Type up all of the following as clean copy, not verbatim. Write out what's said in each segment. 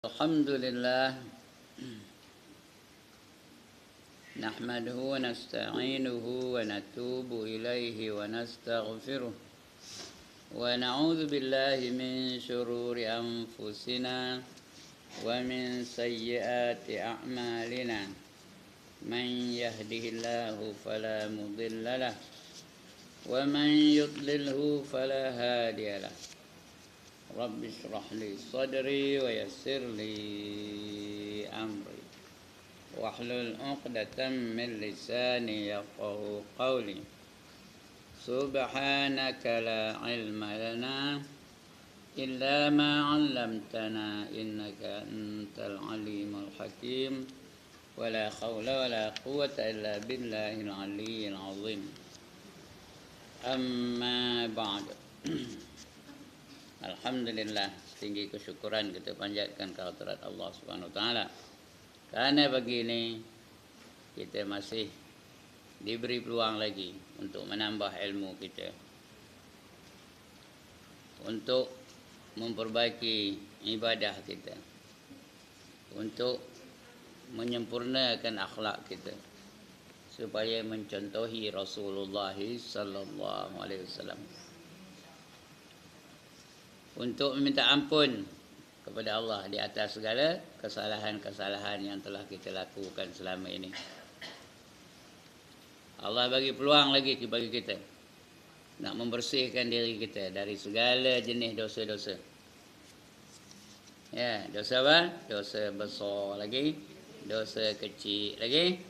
Alhamdulillah nahmaduhu wa nasta'inuhu wa natubu ilaihi wa nastaghfiruh wa na'udzu billahi min shururi anfusina wa min sayyiati a'malina man yahdihillahu fala mudilla lahu wa man yudlilhu fala hadiya lahu. Rabbi shrah li sadri wa yassir li amri wahlul 'uqdatam min lisani yafqahu qawli. Subhanaka la ilma lana illa ma 'allamtana innaka antal alimul hakim. Wa la haula wa la quwwata illa billahil aliyyil azim. Amma ba'du. Alhamdulillah, tinggi kesyukuran kita panjatkan kehadirat Allah Subhanahu Wa Taala. Karena begini kita masih diberi peluang lagi untuk menambah ilmu kita, untuk memperbaiki ibadah kita, untuk menyempurnakan akhlak kita supaya mencontohi Rasulullah sallallahu alaihi wasallam, untuk meminta ampun kepada Allah di atas segala kesalahan-kesalahan yang telah kita lakukan selama ini. Allah bagi peluang lagi bagi kita nak membersihkan diri kita dari segala jenis dosa-dosa. Ya, dosa apa? Dosa besar lagi, dosa kecil lagi,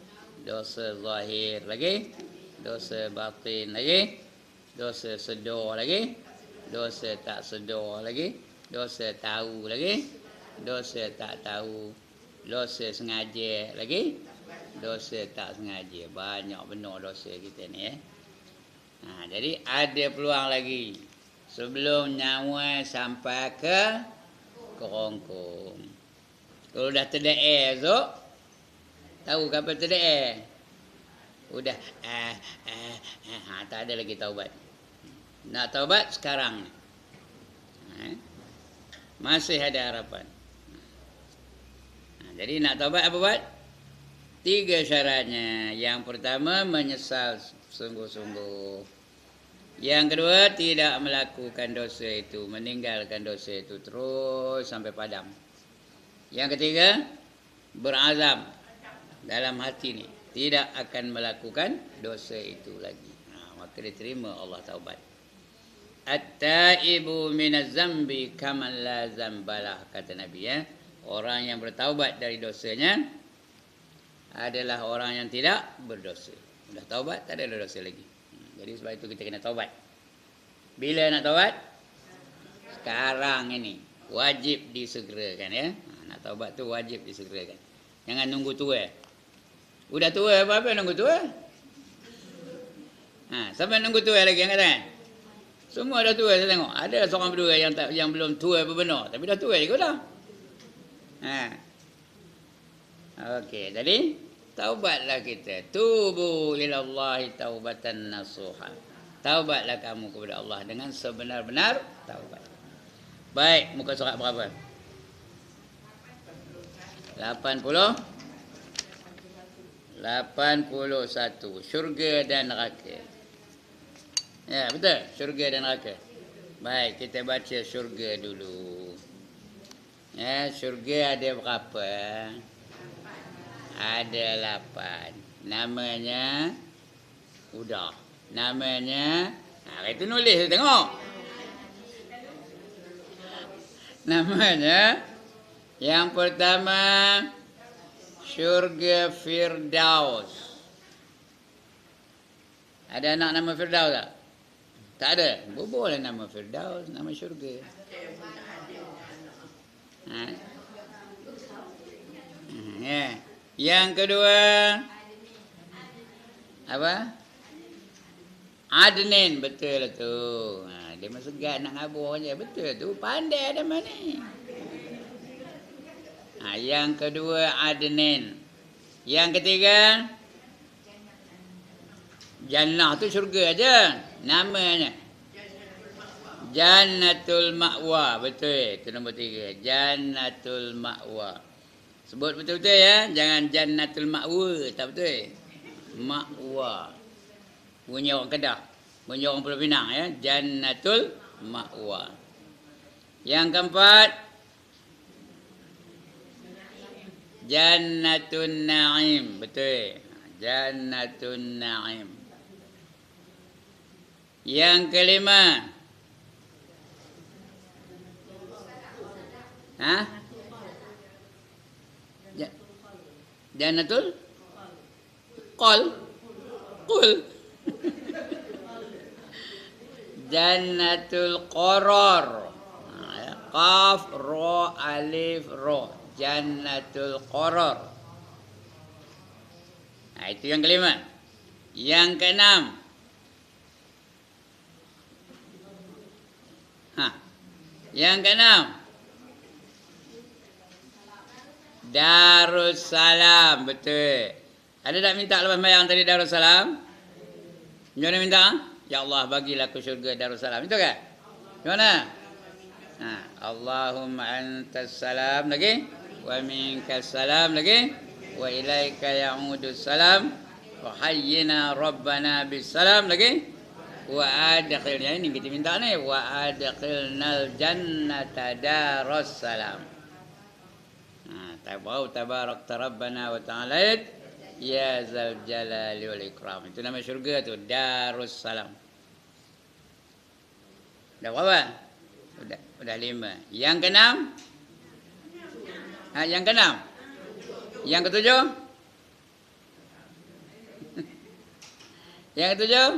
dosa zahir lagi, dosa batin lagi, dosa sedar lagi, dosa tak sedar lagi, dosa tahu lagi, dosa tak tahu, dosa sengaja lagi, dosa tak sengaja. Banyak benar dosa kita ni . Jadi ada peluang lagi sebelum nyawa sampai ke kerongkong. Kalau dah terdaer tu, tahu apa terdaer? Udah tak ada lagi taubat. Nak taubat sekarang, masih ada harapan. Jadi nak taubat apa buat? 3 syaratnya. Yang pertama, menyesal sungguh-sungguh. Yang kedua, tidak melakukan dosa itu, meninggalkan dosa itu terus sampai padam. Yang ketiga, berazam dalam hati ni tidak akan melakukan dosa itu lagi. Maka diterima Allah taubat. At-taibu minaz zambi kaman la zambalah, kata Nabi . Orang yang bertaubat dari dosanya adalah orang yang tidak berdosa. Sudah taubat, tak ada dosa lagi. Jadi sebab itu kita kena taubat. Bila nak taubat? Sekarang ini. Wajib disegerakan . Nak taubat tu wajib disegerakan. Jangan nunggu tua. Udah tua apa-apa nunggu tua? Sampai nunggu tua lagi yang kata. Semua dah tua saya tengok. Ada seorang berdua yang belum tua benar, tapi dah tua juga dah. Okey, jadi taubatlah kita. Tubu ilallahi taubatan nasuha. Taubatlah kamu kepada Allah dengan sebenar-benar taubat. Baik, muka surat berapa? 81. Syurga dan neraka. Ya, betul. Syurga dan neraka. Baik, kita baca syurga dulu. Ya, syurga ada berapa? Ada 8. Namanya udah. Namanya, itu nulis tengok. Namanya yang pertama syurga Firdaus. Ada anak nama Firdaus tak? Tak ada. Boleh nama Firdaus, nama syurga. Yang kedua apa? Adnan, betul lah tu. Dia masuk segan nak ngabur je. Betul tu, pandai ada mana ni. Yang kedua Adnan. Yang ketiga Jannah tu syurga aja namanya. Jannatul ma'wa. Betul. Itu nombor 3. Jannatul ma'wa. Sebut betul-betul ya. Jangan jannatul ma'wa. Tak betul. Ma'wa. Bunyi orang Kedah. Bunyi orang Pulau Pinang ya. Jannatul ma'wa. Yang keempat. Jannatun na'im. Betul. Jannatun na'im. Yang kelima. Ha? Jannatul Qul. Qul. Jannatul Qarar. Qaf ra alif ra. Jannatul Qarar. Nah, itu yang kelima. Yang keenam. Yang keenam. Darussalam. Betul. Ada tak minta lepas bayang tadi Darussalam? Mana minta? Ya Allah, bagilah aku syurga Darussalam. Itu kan? Mana? Allahumma antas salam lagi. Wa minkas salam lagi. Wa ilaika ya'udus salam. Wa hayyina rabbana bis salam lagi. Wa adkhilna, ini kita minta ni. Wa adkhilnal jannata darussalam. Tabarakta rabbana wa ta'ala ya zal jalali wal ikram. Itu nama syurga tu, Darussalam. Dah berapa? Udah 5. Yang keenam? Yang keenam? Yang ketujuh? Yang ketujuh?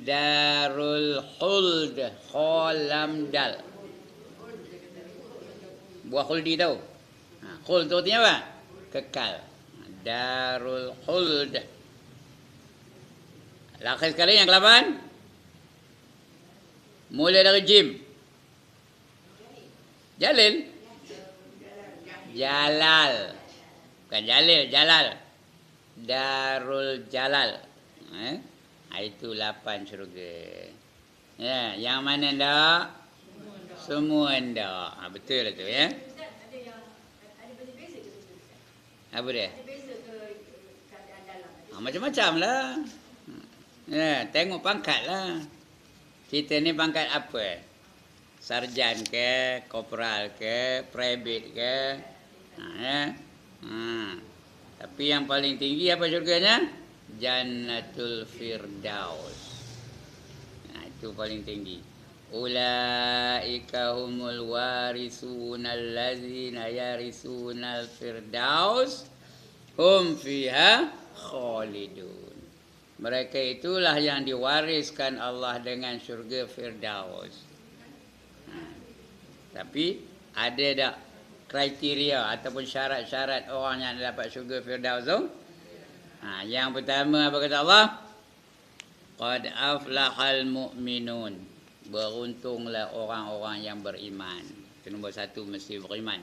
Darul Khuld. Kholam dal. Buah khuldi tahu? Khuld tu artinya apa? Kekal. Darul Khuld. Akhir sekali yang ke-8. Mula dari jim. Jalil. Jalal. Bukan Jalil, Jalal. Darul Jalal. Itu 8 syurga. Ya, yang mana ndak? Semua ndak. Betul lah tu ya. Apa dia? Macam-macam lah. Ya, tengok pangkat lah. Kita ni pangkat apa? Sarjan ke, kopral ke, private ke. Tapi yang paling tinggi apa syurganya? Jannatul Firdaus. Itu paling tinggi. Ulaika humul warisunal ladzina yarisunal firdaus hum fiha khalidun. Mereka itulah yang diwariskan Allah dengan syurga Firdaus. Tapi ada tak kriteria ataupun syarat-syarat orang yang dapat syurga Firdaus tu? Yang pertama apa kata Allah? Qad aflahal mu'minun. Beruntunglah orang-orang yang beriman. Itu nombor 1, mesti beriman.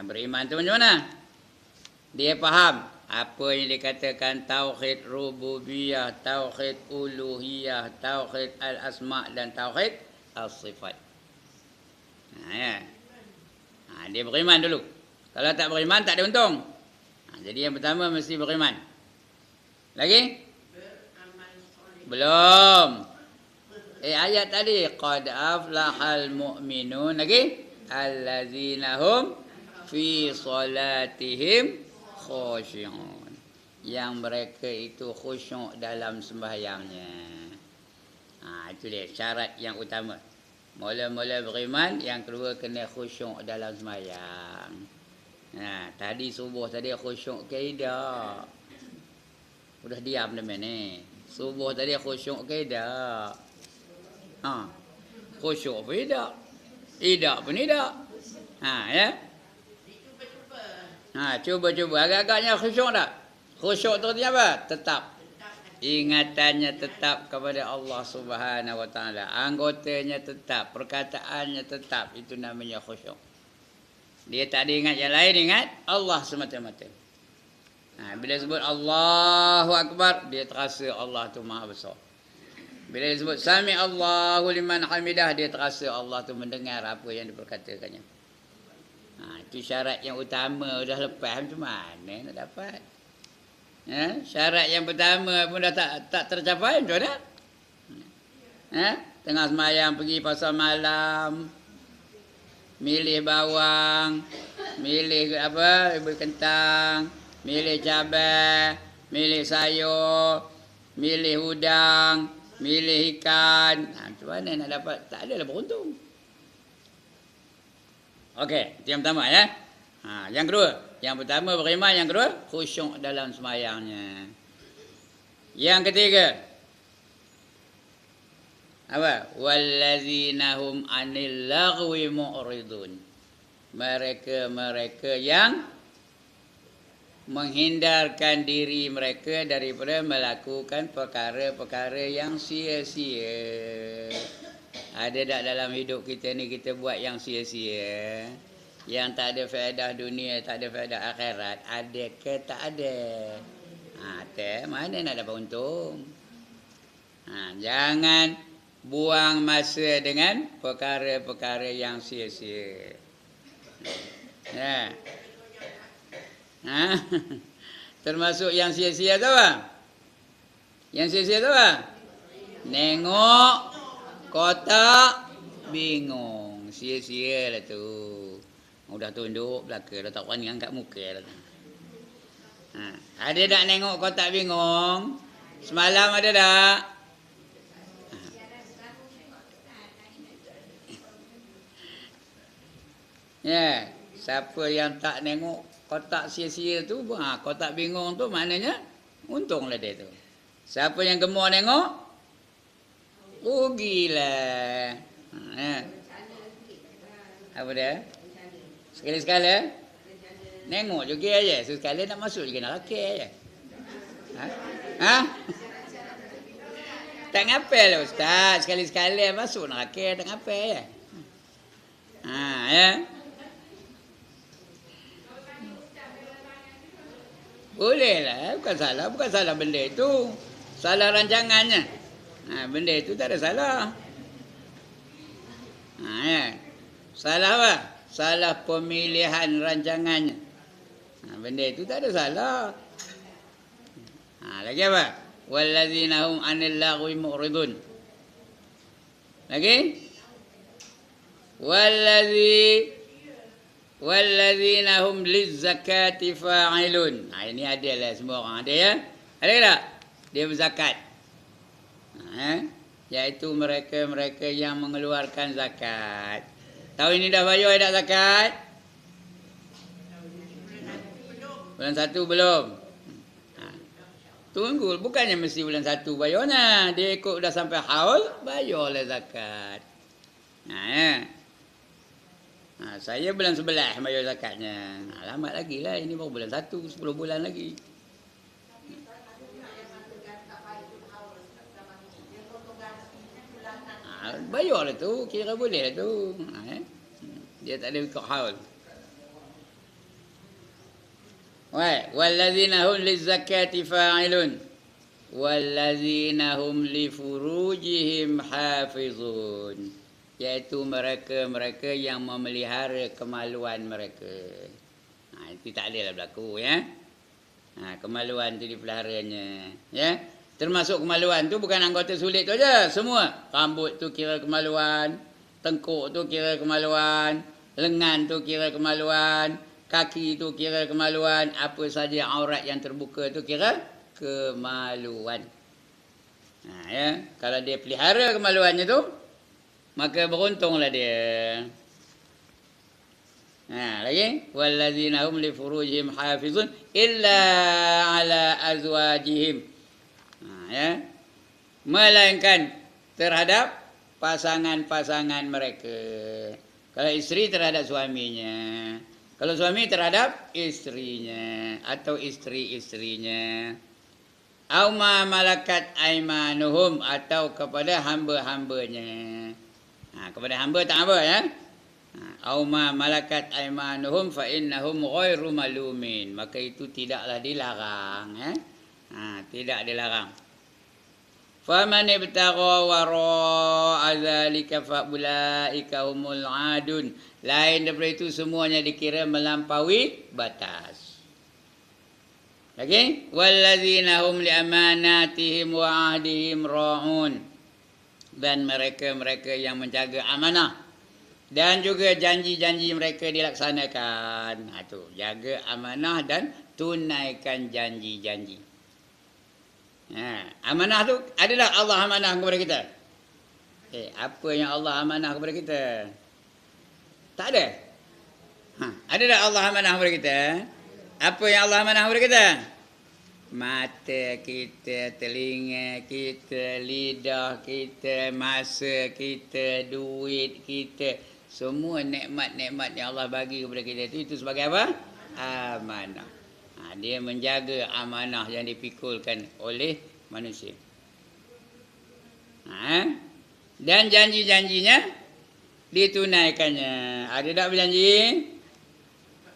Beriman tu macam mana? Dia faham apa yang dikatakan tauhid rububiyah, tauhid uluhiyah, tauhid al-asma' dan tauhid as-sifat. Dia beriman dulu. Kalau tak beriman tak ada untung. Jadi yang pertama mesti beriman. Lagi? Belum. Ayat tadi qad aflahal mu'minun, lagi allazina hum fi salatihim khushu'un. Yang mereka itu khusyuk dalam sembahyangnya. Itu dia syarat yang utama. Mula-mula beriman, yang kedua kena khusyuk dalam sembahyang. Tadi subuh tadi khusyuk ke tidak? Udah diam dah ni. Subuh tadi khusyuk ke tidak? Khusyuk pun tidak. Tidak pun tidak. Ya. Cuba-cuba. Agak-agaknya khusyuk tak? Khusyuk tu artinya apa? Tetap. Ingatannya tetap kepada Allah Subhanahu Wa Taala. Anggotanya tetap. Perkataannya tetap. Itu namanya khusyuk. Dia tak diingat yang lain, ingat Allah semata-mata. Bila sebut Allahu Akbar, dia terasa Allah tu maha besar. Bila disebut sami Allahu liman hamidah, dia terasa Allah tu mendengar apa yang diperkatakannya. Itu syarat yang utama. Dah lepas macam mana nak dapat? Syarat yang pertama pun dah tak tercapai, macam mana? Tengah semayang pergi pasar malam, milih bawang, milih kentang, milih cabai, milih sayur, milih udang, milih ikan. Macam mana nak dapat? Tak adalah beruntung. Okey, itu yang pertama ya. Yang kedua, yang pertama beriman, yang kedua khusyuk dalam semayangnya. Yang ketiga, apa? Wallazina hum 'anil lagwi mu'ridun. Mereka yang menghindarkan diri mereka daripada melakukan perkara-perkara yang sia-sia. Ada tak dalam hidup kita ni kita buat yang sia-sia? Yang tak ada faedah dunia, tak ada faedah akhirat. Ada ke tak ada? Mana nak dapat untung? Jangan buang masa dengan perkara-perkara yang sia-sia. Termasuk yang sia-sia tu apa? Yang sia-sia tu apa? Nengok kotak bingung. Sia-sia lah tu. Udah tunduk belaka, dah tak berani angkat muka dah. Ada tak nengok kotak bingung? Semalam ada tak? Siapa yang tak nengok kotak sia-sia tu, kotak bingung tu maknanya untunglah dia tu. Siapa yang gemar nengok, rugilah. Apa dia? Sekali-sekala nengok juga aja, sekali nak masuk juga nak rakit aja. Tak ngapel lah ustaz, sekali-sekala masuk nak rakit, tak ngapel aja. Boleh lah, bukan salah benda itu. Salah rancangannya. Benda itu tak ada salah. Salah apa? Salah pemilihan rancangannya. Benda itu tak ada salah. Lagi apa? Wallazina hum 'anil lagwi mu'ridun. Lagi? Wallazina hum lizzakati fa'ilun. Ini ada lah semua orang ada ya. Ada tak? Dia berzakat. Iaitu mereka yang mengeluarkan zakat. Tahun ini dah bayar tak zakat? Bulan 1 belum. Tunggu, bukannya mesti bulan 1 bayarnya. Dia ikut dah sampai haul, bayarlah zakat. Saya bulan 11 bayar zakatnya. Lambat lagi lah. Ini baru bulan 1, 10 bulan lagi. Bayar lah tu. Kira boleh lah tu. Dia tak ada ikut haul. Wallazina hum lizzakati fa'ilun. Wallazina hum li furujihim hafizun. Iaitu mereka yang memelihara kemaluan mereka. Itu tak ada lah berlaku ya. Kemaluan tu dipeliharanya ya. Termasuk kemaluan tu bukan anggota sulit tu aja, semua. Rambut tu kira kemaluan, tengkuk tu kira kemaluan, lengan tu kira kemaluan, kaki tu kira kemaluan, apa saja aurat yang terbuka tu kira kemaluan. Ya, kalau dia pelihara kemaluannya tu, maka beruntunglah dia. Lagi wallazina hum li furujihim hafizun illa ala azwajihim. Melainkan terhadap pasangan-pasangan mereka. Kalau isteri terhadap suaminya, kalau suami terhadap istrinya atau isteri-istrinya. Au ma malakat aimanuhum, atau kepada hamba-hambanya. Kepada hamba tak apa ya. Au ma malakat aimanuhum fa innahum ghairu malumin, maka itu tidaklah dilarang ya. Tidak dilarang. Faman ibtagha wara'a dzalika fa ulaika humul adun. Lain daripada itu semuanya dikira melampaui batas. Lagi, walladzina hum li amanatihim wa ahdihim ra'un. Dan mereka-mereka yang menjaga amanah dan juga janji-janji mereka dilaksanakan. Itu jaga amanah dan tunaikan janji-janji. Amanah tu ada tak Allah amanah kepada kita? Apa yang Allah amanah kepada kita? Tak ada. Ada tak Allah amanah kepada kita? Apa yang Allah amanah kepada kita? Mata kita, telinga kita, lidah kita, masa kita, duit kita, semua nikmat-nikmat yang Allah bagi kepada kita itu sebagai apa? Amanah. Dia menjaga amanah yang dipikulkan oleh manusia. Dan janji-janjinya ditunaikannya. Ada tak berjanji?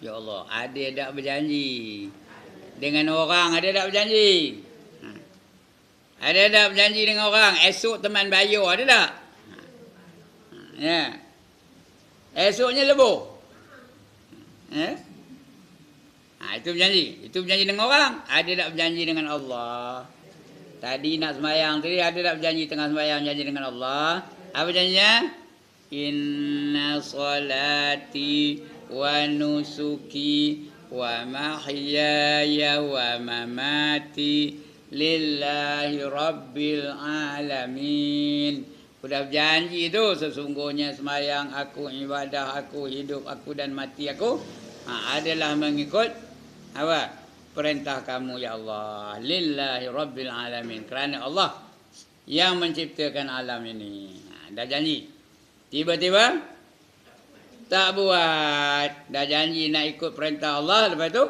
Ya Allah, ada tak berjanji? Dengan orang ada tak berjanji? Ada tak berjanji dengan orang? Esok teman bayar ada tak? Ya. Esoknya lebur. Itu berjanji. Itu berjanji dengan orang. Ada tak berjanji dengan Allah? Tadi nak sembahyang tadi ada tak berjanji tengah sembahyang janji dengan Allah? Apa janjinya? Inna salati wa nusuki wa mahyaya wa mamati lillahi rabbil alamin. Sudah berjanji itu sesungguhnya sembahyang aku, ibadah aku, hidup aku dan mati aku adalah mengikut apa? Perintah kamu ya Allah. Lillahi rabbil alamin. Kerana Allah yang menciptakan alam ini. Dah janji. Tiba-tiba tak buat. Dah janji nak ikut perintah Allah. Lepas tu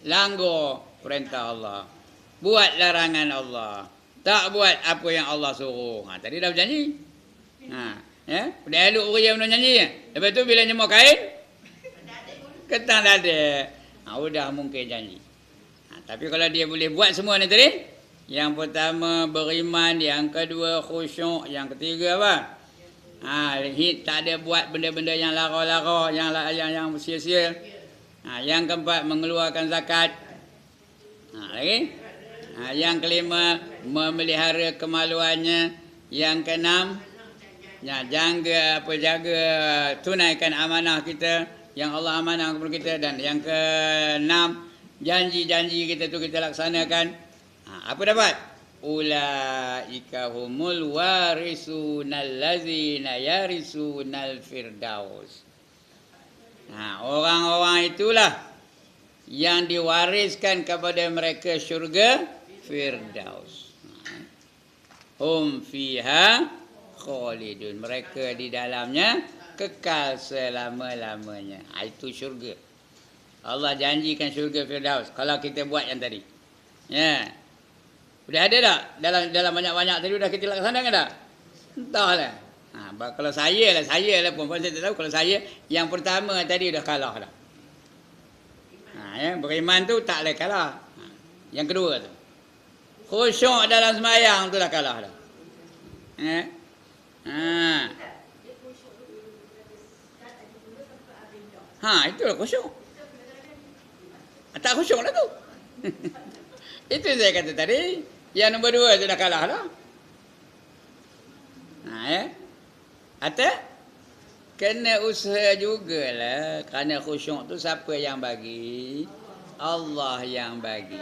langgar perintah Allah. Buat larangan Allah. Tak buat apa yang Allah suruh. Tadi dah berjanji. Ya, dah elok orang yang janji. Lepas tu bila nyemur kain, ketang dada. Sudah mungkin janji. Tapi kalau dia boleh buat semua ni tadi, yang pertama beriman, yang kedua khusyuk, yang ketiga apa? Tak ada buat benda-benda yang lara-lara, yang sia-sia. Yang keempat mengeluarkan zakat. Lagi? Yang kelima memelihara kemaluannya. Yang keenam jaga tunaikan amanah kita yang Allah amanah kepada kita. Dan yang keenam janji-janji kita tu kita laksanakan. Apa dapat? Ulaika humul warisunal ladzina yarisunal firdaus. Orang-orang itulah yang diwariskan kepada mereka syurga Firdaus. Hum fiha khalidun. Mereka di dalamnya kekal selama-lamanya. Itu syurga. Allah janjikan syurga Firdaus kalau kita buat yang tadi. Ya. Sudah ada tak? Dalam banyak-banyak tadi sudah kita laksanakan tak? Entahlah. Kalau saya lah perempuan saya tak tahu. Kalau saya yang pertama tadi dah kalah dah. Beriman tu tak boleh kalah. Yang kedua tu. Khusyuk dalam sembahyang tu dah kalah dah. Itulah khusyuk. Tak khusyuk lah tu. Itu saya kata tadi. Yang nombor dua tu dah kalah dah. Atau kena usaha jugalah. Kerana khusyuk tu siapa yang bagi? Allah yang bagi.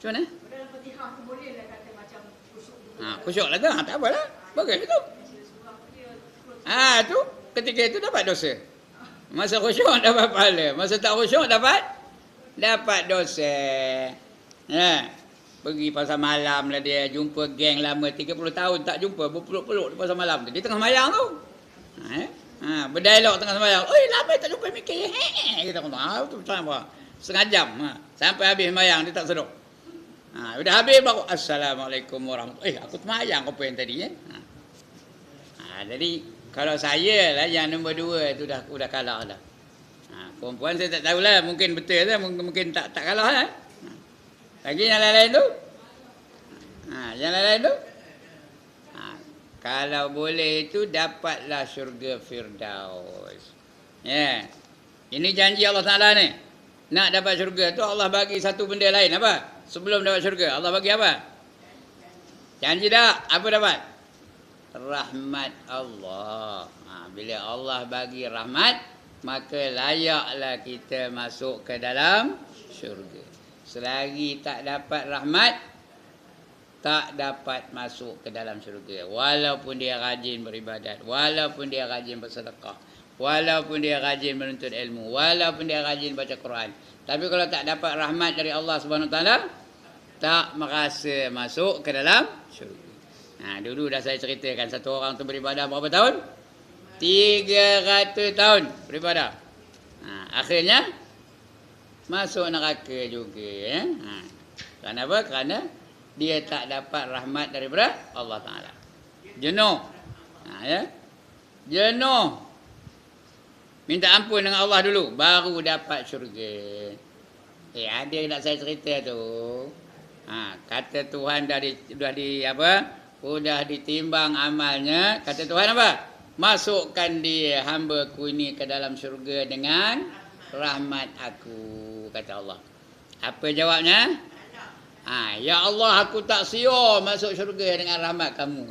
Macam mana? Dalam Fatihah tu bolehlah kata macam khusyuk juga. Khusyuk lah tu. Tak apalah. Bagus tu. Tu ketika itu dapat dosa. Masa khusyuk dapat pahala. Masa tak khusyuk dapat dosa. Pergi pasar malam lah dia. Jumpa geng lama 30 tahun tak jumpa. Berpeluk-peluk di pasar malam tu. Di tengah sembahyang tu. Berdialog tengah sembahyang. Oi, lama tak jumpa mikir. Kita kata, tu apa? Setengah jam. Sampai habis sembahyang dia tak seduk. Sudah habis baru Assalamualaikum warahmatullahi wabarakatuh. Aku sembahyang apa yang tadi. Jadi kalau saya lah yang nombor dua tu dah kalah dah. Perempuan saya tak tahulah, mungkin betul lah, mungkin tak kalah lah. Lagi yang lain-lain tu? Yang lain-lain tu? Kalau boleh itu dapatlah syurga Firdaus. Ya. Ini janji Allah Ta'ala ni. Nak dapat syurga tu Allah bagi satu benda lain apa? Sebelum dapat syurga Allah bagi apa? Janji tak? Apa dapat? Rahmat Allah. Bila Allah bagi rahmat, maka layaklah kita masuk ke dalam syurga. Selagi tak dapat rahmat, tak dapat masuk ke dalam syurga. Walaupun dia rajin beribadat, walaupun dia rajin bersedekah, walaupun dia rajin menuntut ilmu, walaupun dia rajin baca Quran. Tapi kalau tak dapat rahmat dari Allah Subhanahu Wa Taala, tak merasa masuk ke dalam syurga. Dulu dah saya ceritakan satu orang tu beribadah berapa tahun? 300 tahun beribadah. Akhirnya masuk neraka juga. Kenapa? Kerana dia tak dapat rahmat daripada Allah Ta'ala. Jenuh. Jenuh. Minta ampun dengan Allah dulu, baru dapat syurga. Ada nak saya cerita tu. Kata Tuhan Sudah ditimbang amalnya. Kata Tuhan apa? Masukkan dia hamba-Ku ini ke dalam syurga dengan rahmat Aku, kata Allah. Apa jawabnya? Ya Allah, aku tak siap masuk syurga dengan rahmat Kamu.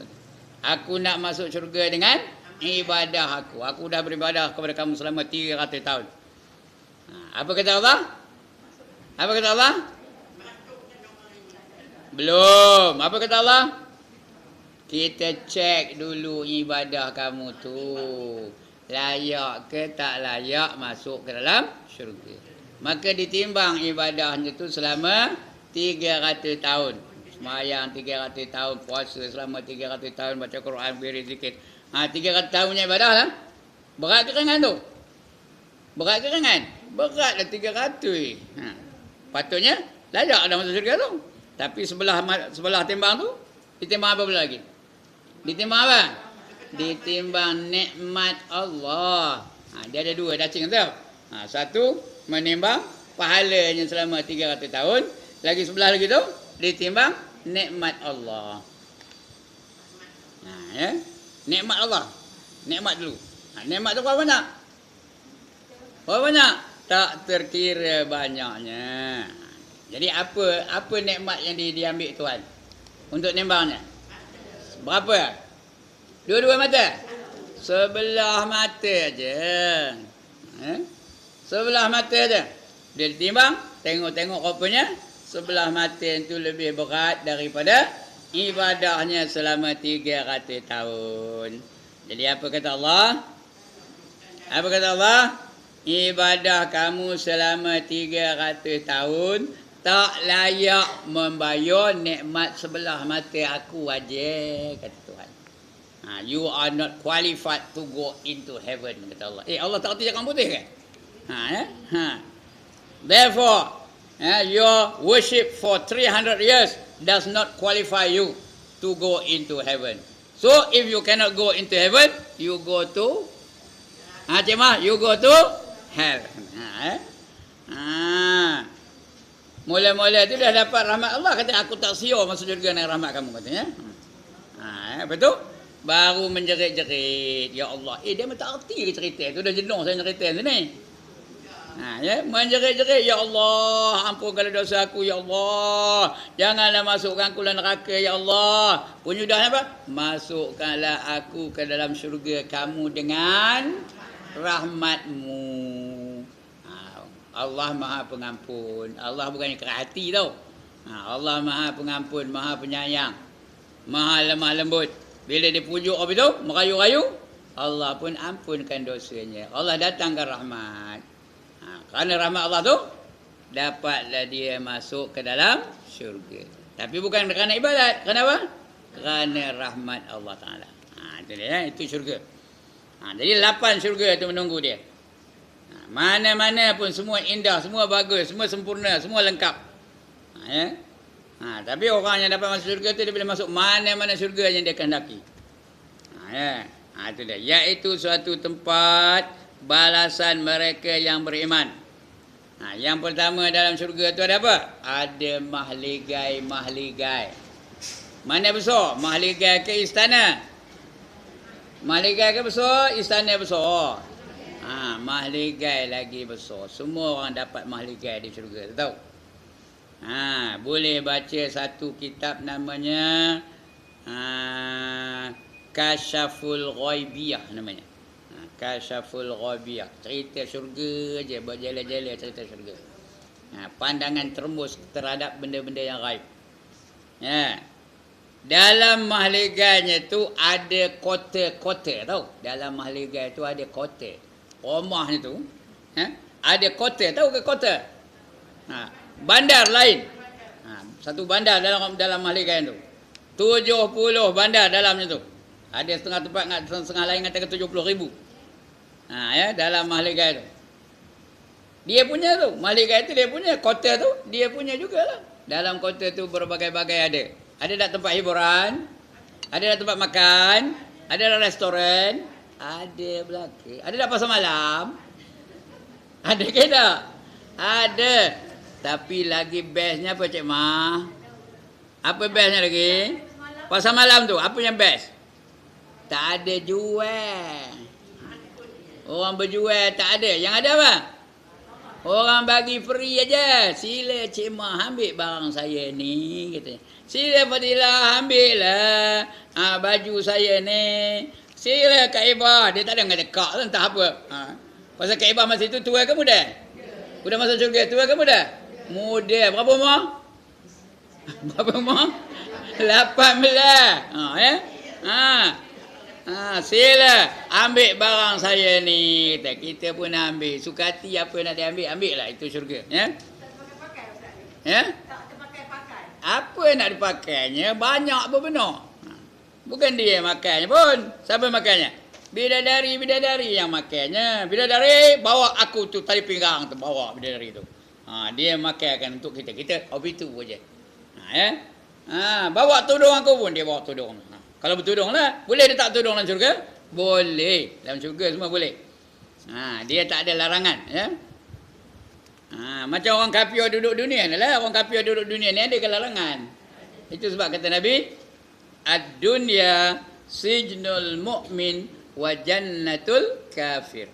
Aku nak masuk syurga dengan ibadah aku. Aku dah beribadah kepada Kamu selama 300 tahun. Apa kata Allah? Apa kata Allah? Belum. Apa kata Allah? Kita cek dulu ibadah kamu tu. Layak ke tak layak masuk ke dalam syurga. Maka ditimbang ibadahnya tu selama 300 tahun. Semayang 300 tahun, puasa selama 300 tahun, baca Quran, beri zikir. 300 tahunnya ibadah lah. Berat ke ringan tu? Berat ke ringan? Berat lah 300. Patutnya layak dah masuk syurga tu. Tapi sebelah timbang tu, ditimbang apa pula lagi? Ditimbang apa? Ditimbang nikmat Allah. Dia ada dua dacing tu. Satu menimbang pahalanya selama 300 tahun. Lagi sebelah lagi tu ditimbang nikmat Allah. Nikmat Allah. Nikmat dulu. Nikmat tu berapa banyak? Berapa banyak? Tak terkira banyaknya. Jadi apa nikmat yang diambil Tuhan untuk nimbangnya? Berapa? Dua-dua mata? Sebelah mata aja. Sebelah mata aja. Dia ditimbang, tengok-tengok rupanya sebelah mata itu lebih berat daripada ibadahnya selama 300 tahun. Jadi apa kata Allah? Apa kata Allah? Ibadah kamu selama 300 tahun tak layak membayar nikmat sebelah mata aku aja, kata Tuhan. You are not qualified to go into heaven, kata Allah. Allah tak kerti cakap putih ke? Therefore, your worship for 300 years does not qualify you to go into heaven. So, if you cannot go into heaven, you go to Cik Mah, you go to hell. Mula-mula tu dah dapat rahmat Allah, kata aku tak siap masuk syurga dengan rahmat kamu, katanya. Betul? Baru menjerit-jerit, ya Allah. Dia memang tak erti ke cerita tu, dah jenuh saya cerita sini. Menjerit-jerit, ya Allah, ampunkanlah dosa aku, ya Allah. Janganlah masukkan aku dalam neraka, ya Allah. Penyudahnya apa? Masukkanlah aku ke dalam syurga kamu dengan rahmatmu. Allah Maha Pengampun. Allah bukannya keras hati tau. Allah Maha Pengampun, Maha Penyayang, Maha Lemah Lembut. Bila dia pujuk apa itu, merayu-rayu, Allah pun ampunkan dosanya. Allah datangkan rahmat. Kerana rahmat Allah tu, dapatlah dia masuk ke dalam syurga. Tapi bukan kerana ibadat. Kenapa? Kerana rahmat Allah Ta'ala. Itu dia, itu syurga. Jadi 8 syurga itu menunggu dia. Mana-mana pun semua indah, semua bagus, semua sempurna, semua lengkap. Tapi orang yang dapat masuk syurga tu, dia boleh masuk mana-mana syurga yang dia kehendaki. Itu dia. Iaitu suatu tempat balasan mereka yang beriman. Yang pertama dalam syurga tu ada apa? Ada mahligai. Mana besar? Mahligai ke istana? Mahligai ke besar? Istana besar. Mahligai lagi besar. Semua orang dapat mahligai di syurga. Tahu? Boleh baca satu kitab namanya Kasyaful Ghaibiyah namanya. Kasyaful Ghaibiyah. Cerita syurga je, berjela-jela cerita syurga. Pandangan terembus terhadap benda-benda yang gaib. Dalam mahligainya tu ada kota-kota, tahu? Dalam mahligai tu ada kota. Rumah ni tu ada kota, tahu ke kota? Bandar lain. Satu bandar dalam mahligai tu. 70 bandar dalamnya tu. Ada setengah tempat, setengah lain katakan 70,000. Dalam mahligai tu. Dia punya tu, mahligai tu dia punya, kota tu dia punya jugalah. Dalam kota tu berbagai-bagai ada. Ada tak tempat hiburan? Ada tak tempat makan? Ada tak restoran? Ada belaka. Ada tak pasar malam? Ada ke tak? Ada. Tapi lagi bestnya apa Cik Ma? Apa bestnya lagi? Pasar malam tu, apa yang best? Tak ada jual. Orang berjual tak ada. Yang ada apa? Orang bagi free aja. Sila Cik Ma ambil barang saya ni, kata. Sila Fadilah ambil lah baju saya ni. Sila Kak Ibah. Dia tak ada kata kak tu entah apa. Pasal Kak Ibah masa itu tua ke muda? Udah masuk syurga, tua ke muda? Muda. Berapa umur? Berapa umur? 18. Sila ambil barang saya ni. Kita pun ambil. Sukati apa nak diambil, ambil lah. Itu syurga. Apa nak dipakainya? Banyak pun benar. Bukan dia makannya pun. Siapa makannya? Bidadari yang makannya. Bidadari bawa aku tu tali pinggang tu. Bawa bidadari tu. Dia makankan untuk kita. Kita hobi tu saja. Bawa tudung aku pun. Dia bawa tudung. Kalau bertudung lah. Boleh dia tak tudung dalam syurga? Boleh. Dalam syurga semua boleh. Dia tak ada larangan. Macam orang kafir duduk dunia ni lah. Orang kafir duduk dunia ni ada kelarangan. Itu sebab kata Nabi, ad-dunya sijnul mu'min wa jannatul kafir.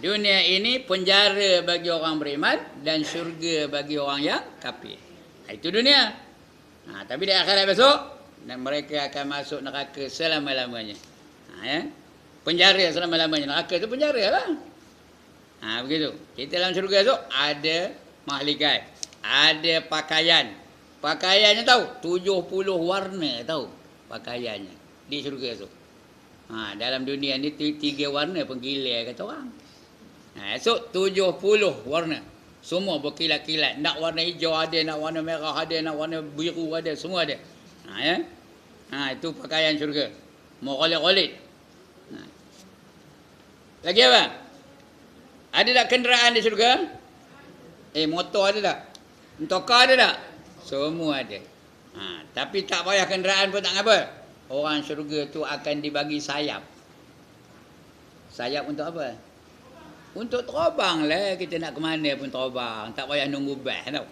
Dunia ini penjara bagi orang beriman dan syurga bagi orang yang kafir. Itu dunia. Tapi di akhirat besok, dan mereka akan masuk neraka selama-lamanya. Penjara selama-lamanya. Neraka itu penjara lah. Begitu. Kita dalam syurga tu ada mahligai. Ada pakaian. Pakaiannya tahu? 70 warna tahu pakaiannya. Di syurga tu. Dalam dunia ni 3 warna pun gila kata orang. Esok 70 warna. Semua berkilat-kilat. Nak warna hijau ada, nak warna merah ada, nak warna biru ada, semua ada. Itu pakaian syurga. Mau kholik-kholik. Lagi apa? Ada tak kenderaan di syurga? Motor ada tak? Motorkar ada tak? Semua ada. Tapi tak payah kenderaan pun tak apa. Orang syurga tu akan dibagi sayap. Sayap untuk apa? Untuk terbang lah. Kita nak ke mana pun terbang. Tak payah nunggu bas tau.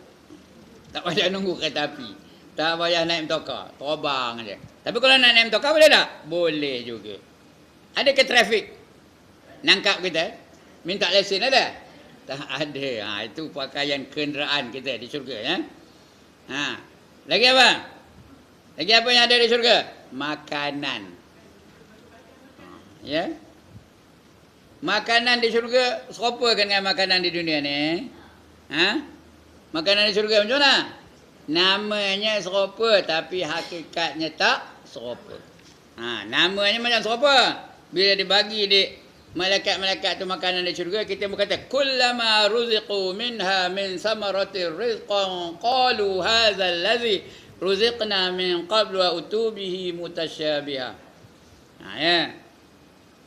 Tak payah nunggu kereta api. Tak payah naik motorkar. Terbang aja. Tapi kalau nak naik motorkar boleh tak? Boleh juga. Ada ke trafik? Nangkap kita? Minta lesen ada? Tak ada. Itu pakaian kenderaan kita di syurga. Lagi apa? Lagi apa yang ada di syurga? Makanan. Makanan di syurga serupa dengan makanan di dunia ni. Makanan di syurga macam mana? Namanya serupa tapi hakikatnya tak serupa. Namanya macam serupa. Bila dibagi di malaikat-malaikat tu makanan di syurga, kita berkata kullama ruziqu minha min samaratir rizqan qalu hadza allazi ruziqna min qablu wa utubihi mutasyabiha.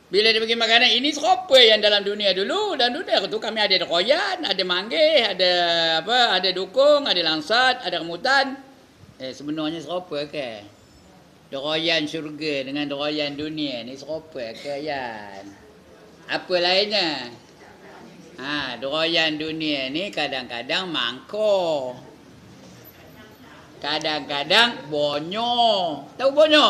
Bila dia bagi makanan ini serupa yang dalam dunia dulu. Dan dunia tu kami ada royan, ada manggih, ada apa, ada dukung, ada langsat, ada remutan. Sebenarnya serupa ke? Royan syurga dengan royan dunia ni serupa ke yan? Apa lainnya? Doyan dunia ni kadang-kadang mangkuk. Kadang-kadang bonyo. Tahu bonyo?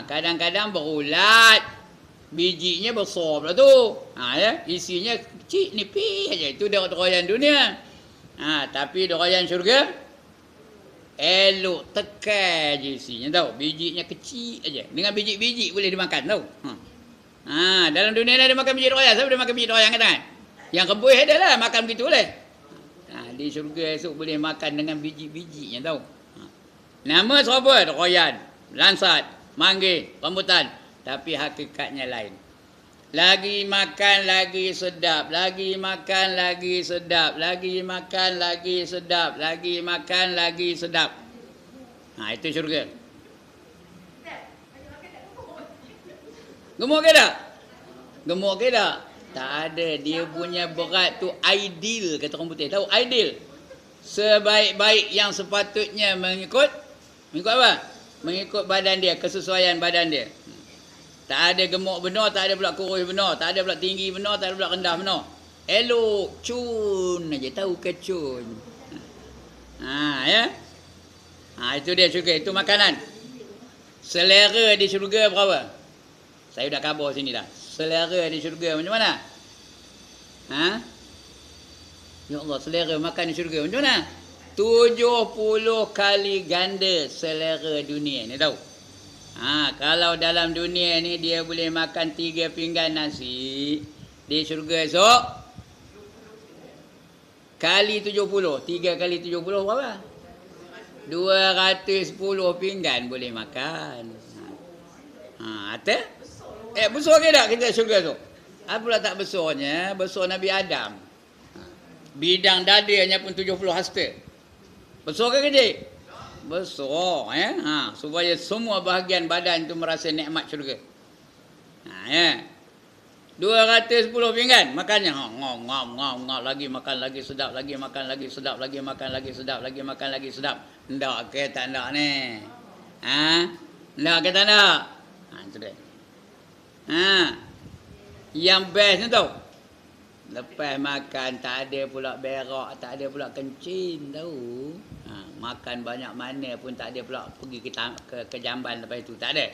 Kadang-kadang berulat. Bijinya besar pula tu. Ya, isinya kecil nipis aja. Itu doyan dunia. Tapi doyan syurga elok tekan je isinya tahu. Bijinya kecil aja. Dengan biji-biji boleh dimakan tahu. Dalam dunia ni ada makan biji doyan. Siapa dia makan biji doyan kat tangan? Yang kebun ada lah makan begitu boleh. Di syurga esok boleh makan dengan biji-bijinya tahu. Nama siapa? Doyan, lansat, manggis, rambutan. Tapi hakikatnya lain. Lagi makan lagi sedap, lagi makan lagi sedap, lagi makan lagi sedap, lagi makan lagi sedap. Itu syurga. Gemuk ke tak? Gemuk ke tak? Tak ada. Dia punya berat tu ideal kata orang putih. Tahu ideal? Sebaik-baik yang sepatutnya mengikut apa? Mengikut badan dia, kesesuaian badan dia. Tak ada gemuk benar, tak ada pula kurus benar, tak ada pula tinggi benar, tak ada pula rendah benar. Elok, cun aja, tahu ke cun. Ya. Itu dia syurga, itu makanan. Selera di syurga berapa? Saya dah khabar sini dah. Selera di syurga macam mana? Ya Allah, selera makan di syurga macam mana? 70 kali ganda selera dunia ni tahu. Kalau dalam dunia ni dia boleh makan 3 pinggan nasi, di syurga esok kali 70. 3 kali 70 berapa? 210 pinggan boleh makan. Besar ke tak kita syurga esok? Apa pula tak besarnya? Besar Nabi Adam. Bidang dadanya pun 70 hasta. Besar ke kecil? Besar, ya. Supaya semua bahagian badan itu merasa nikmat syurga. 210 pinggan makannya. Ngom lagi makan lagi sedap, lagi makan lagi sedap, lagi makan lagi sedap, lagi makan lagi sedap. Ndak ke tak ndak ni? Ndak ke tak ndak? Itu dia. Yang best ni tau. Lepas makan tak ada pula berak, tak ada pula kencing tahu. Makan banyak mana pun tak ada pula pergi ke jamban lepas itu. Tak ada.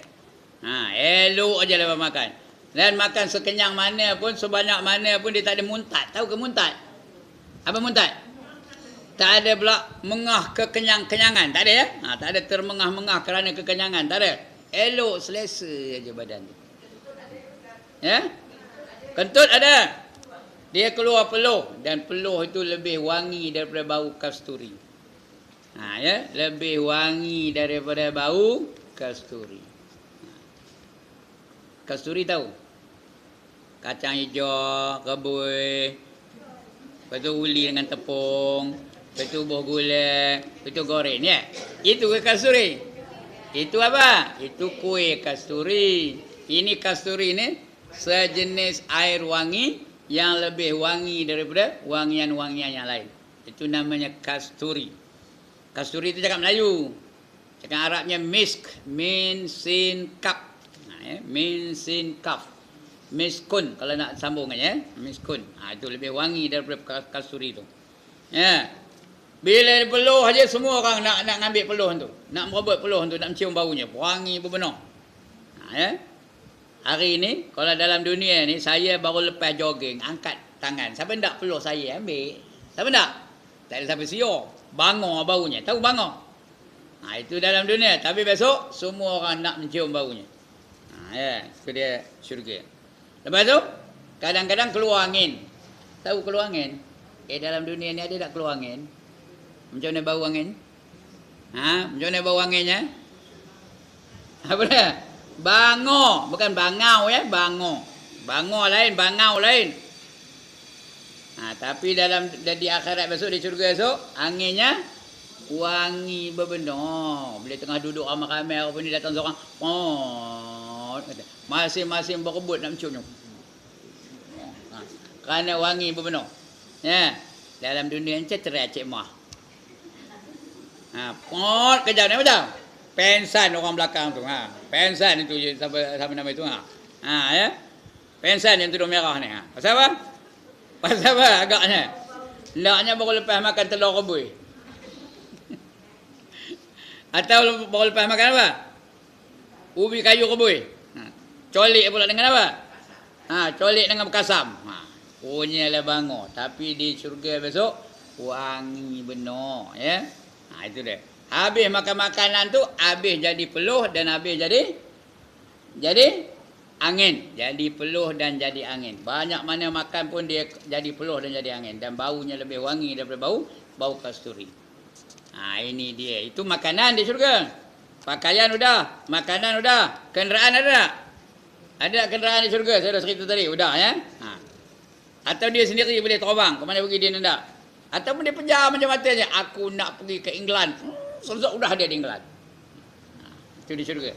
Elok aja lepas makan. Dan makan sekenyang mana pun, sebanyak mana pun dia tak ada muntat. Tahu ke muntat? Apa muntat? Tak ada pula mengah kekenyangan. Tak ada ya? Tak ada termengah-mengah kerana kekenyangan. Tak ada. Elok selesa aja badan tu. Ya? Kentut ada. Dia keluar peluh. Dan peluh itu lebih wangi daripada bau kasturi. Ya? Lebih wangi daripada bau kasturi. Kasturi tahu? Kacang hijau, rebus, lepas tu uli dengan tepung, lepas tu buah gula, lepas tu goreng, ya? Itu ke kasturi? Itu apa? Itu kuih kasturi. Ini kasturi ni sejenis air wangi yang lebih wangi daripada wangian-wangian yang lain. Itu namanya kasturi. Kasturi itu cakap Melayu. Cakap Arabnya misk, min, sin, kaf. Min, sin, kaf. Miskun kalau nak sambungnya, miskun. Itu lebih wangi daripada kasturi itu. Ya. Bila peluh aja semua orang nak ambil peluh tu. Nak merebut peluh tu, nak mencium baunya. Wangi benar. Ya. Hari ni kalau dalam dunia ni saya baru lepas jogging, angkat tangan. Siapa nak peluh saya ambil? Siapa nak? Tak ada siapa siur. Bangor baunya. Tahu bangor? Itu dalam dunia. Tapi besok semua orang nak mencium baunya. Ya, itu dia syurga. Lepas tu kadang-kadang keluar angin. Tahu keluar angin? Dalam dunia ni ada tak keluar angin? Macam mana bau angin? Macam mana bau anginnya? Apa dia? Bangor, bukan bangau ya, bangor. Bangor lain, bangau lain. Tapi di akhirat besok, di syurga esok, anginnya wangi bebenar. Bila tengah duduk ramai-ramai, apa ni datang seorang, masing-masing berebut nak menciumnya. Kerana wangi bebenar. Ya, dalam dunia ni cerai cik mah. Kejap ni macam pensan orang belakang tu. Pensan itu sama nama itu. Ya. Pensan yang tudung merah ni. Pasal apa? Pasal apa agaknya? Naknya baru lepas makan telur rebus. Atau baru lepas makan apa? Ubi kayu rebus. Colik pula dengan apa? Colik dengan berkasam. Punyalah bangor. Tapi di syurga besok wangi benar, ya. Itu dia. Habis makan makanan tu, habis jadi peluh dan habis jadi angin. Jadi peluh dan jadi angin. Banyak mana makan pun dia jadi peluh dan jadi angin. Dan baunya lebih wangi daripada bau kasturi. Ini dia. Itu makanan di syurga. Pakaian udah, makanan udah, kenderaan ada tak? Ada kenderaan di syurga, saya dah cerita tadi, udah ya. Atau dia sendiri boleh terbang, ke mana pergi dia nak. Ataupun dia pejam macam matanya, aku nak pergi ke England. Sudah dia di England. Itu di syurga.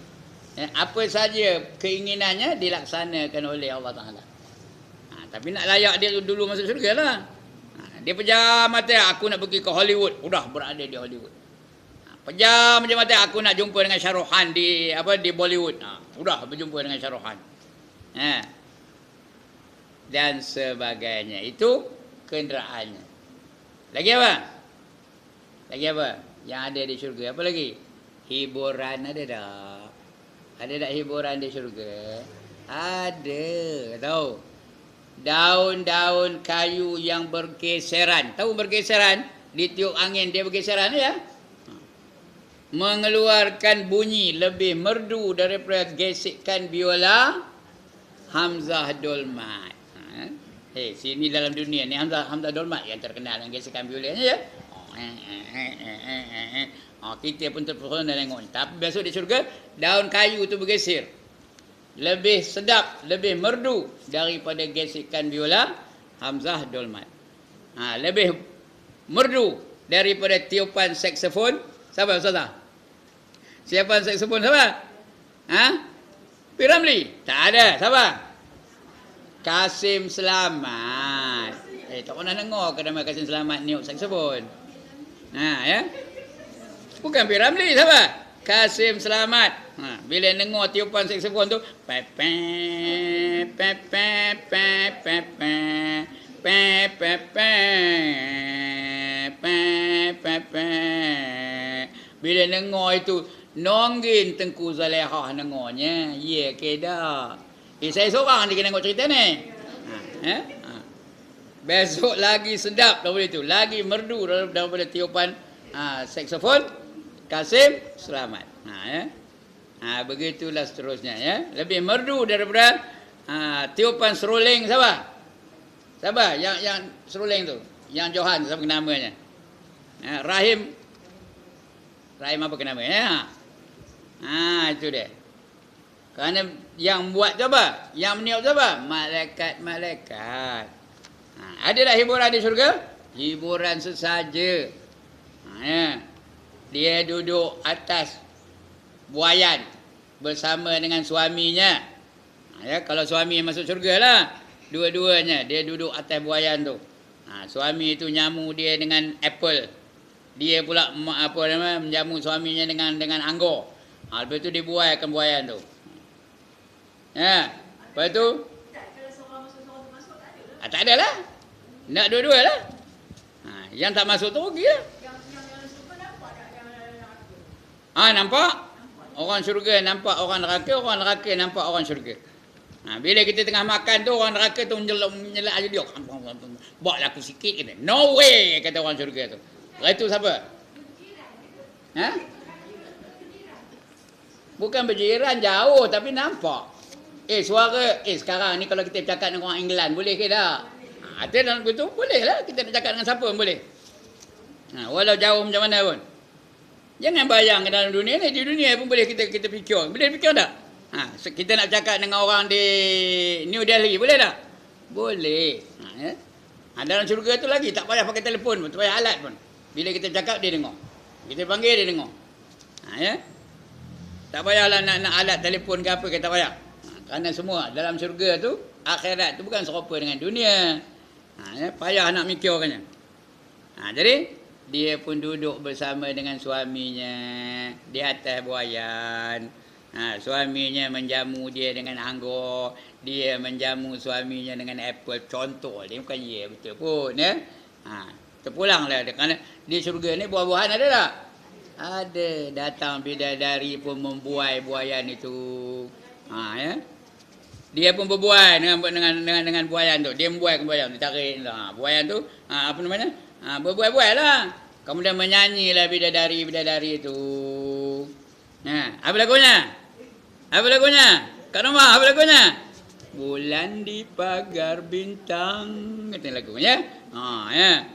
Apa saja keinginannya dilaksanakan oleh Allah Ta'ala. Tapi nak layak dia dulu masuk syurga lah. Dia pejam mata, aku nak pergi ke Hollywood. Udah berada di Hollywood. Pejam macam mata, aku nak jumpa dengan Shah Rukh Khan di Bollywood. Udah berjumpa dengan Shah Rukh Khan. Dan sebagainya. Itu kenderaannya. Lagi apa? Lagi apa? Yang ada di syurga. Apa lagi? Hiburan ada tak? Ada tak hiburan di syurga? Ada. Tahu? Daun-daun kayu yang bergeseran. Tahu bergeseran? Ditiup angin dia bergeseran ya? Mengeluarkan bunyi lebih merdu daripada gesekan biola Hamzah Dolmat. Sini dalam dunia ni Hamzah Dolmat yang terkenal dengan gesekan biolanya ya. Kita pun terpesona tengok. Tapi besok di syurga daun kayu tu bergeser. Lebih sedap, lebih merdu daripada gesekan biola Hamzah Dolmat. Lebih merdu daripada tiupan saksofon. Siapa Ustazah? Siapa saksofon siapa? P. Ramlee? Tak ada. Siapa? Kasim Selamat. Tak pernah dengar ke nama Kasim Selamat niup saksofon? Ya. Bukan P. Ramlee, siapa? Kasim Selamat. Bila dengar tiupan saksofon tu, bila dengar itu nonggin Tengku Zalehah dengarnya. Ya ke dah. Saya seorang dia kena tengok cerita ni. Besok lagi sedap daripada itu. Lagi merdu daripada tiupan saksofon Kasim Selamat. Begitulah seterusnya ya. Lebih merdu daripada tiupan seruling siapa? Siapa yang seruling tu? Yang Johan siapa namanya? Rahim apa namanya? Itu dia. Kerana yang buat siapa? Yang meniup siapa? Malaikat. Ada tak hiburan di syurga? Hiburan sesaja. Dia duduk atas buayan bersama dengan suaminya. Kalau suami masuk syurga lah. Dua-duanya dia duduk atas buayan tu. Suami itu nyamu dia dengan apple. Dia pula menjamu suaminya dengan anggur. Lepas tu dia buaikan buayan tu. Lepas tu tak ada lah. Nak dua-dua lah. Yang tak masuk tu rugi lah. Nampak? Orang syurga nampak orang neraka nampak orang syurga. Bila kita tengah makan tu, orang neraka tu menyelak aja dia. Buatlah aku sikit kata. No way, kata orang syurga tu. Itu siapa? Bukan berjiran jauh tapi nampak. Suara sekarang ni kalau kita bercakap dengan orang England boleh ke tak? Ada dalam itu boleh lah. Kita nak cakap dengan siapa pun boleh. Walau jauh macam mana pun. Jangan bayang ke dalam dunia ni. Di dunia pun boleh kita fikir. Boleh fikir tak? Kita nak cakap dengan orang di New Delhi boleh tak? Boleh. Dalam syurga tu lagi tak payah pakai telefon pun, tak payah alat pun. Bila kita cakap dia dengar. Kita panggil dia dengar. Tak payahlah nak alat telefon ke apa ke, tak payah. Kerana semua dalam syurga tu, akhirat tu bukan serupa dengan dunia. Payah nak mikirkannya. Jadi dia pun duduk bersama dengan suaminya di atas buayan. Suaminya menjamu dia dengan anggur, dia menjamu suaminya dengan apple, contoh dia bukan ya betul pun ya. Terpulanglah dia, kerana di syurga ni buah-buahan ada tak? Ada, datang bidadari pun membuai buayan itu. Ya. Dia pun berbuai dengan buayan tu. Dia membuai ke buayan tu, tarik buayan tu, apa namanya? Berbuai-buai lah. Kemudian menyanyilah bidadari itu. Apa lagunya? Apa lagunya? Kak Norma, apa lagunya? Bulan di pagar bintang. Kata lagunya. Ya.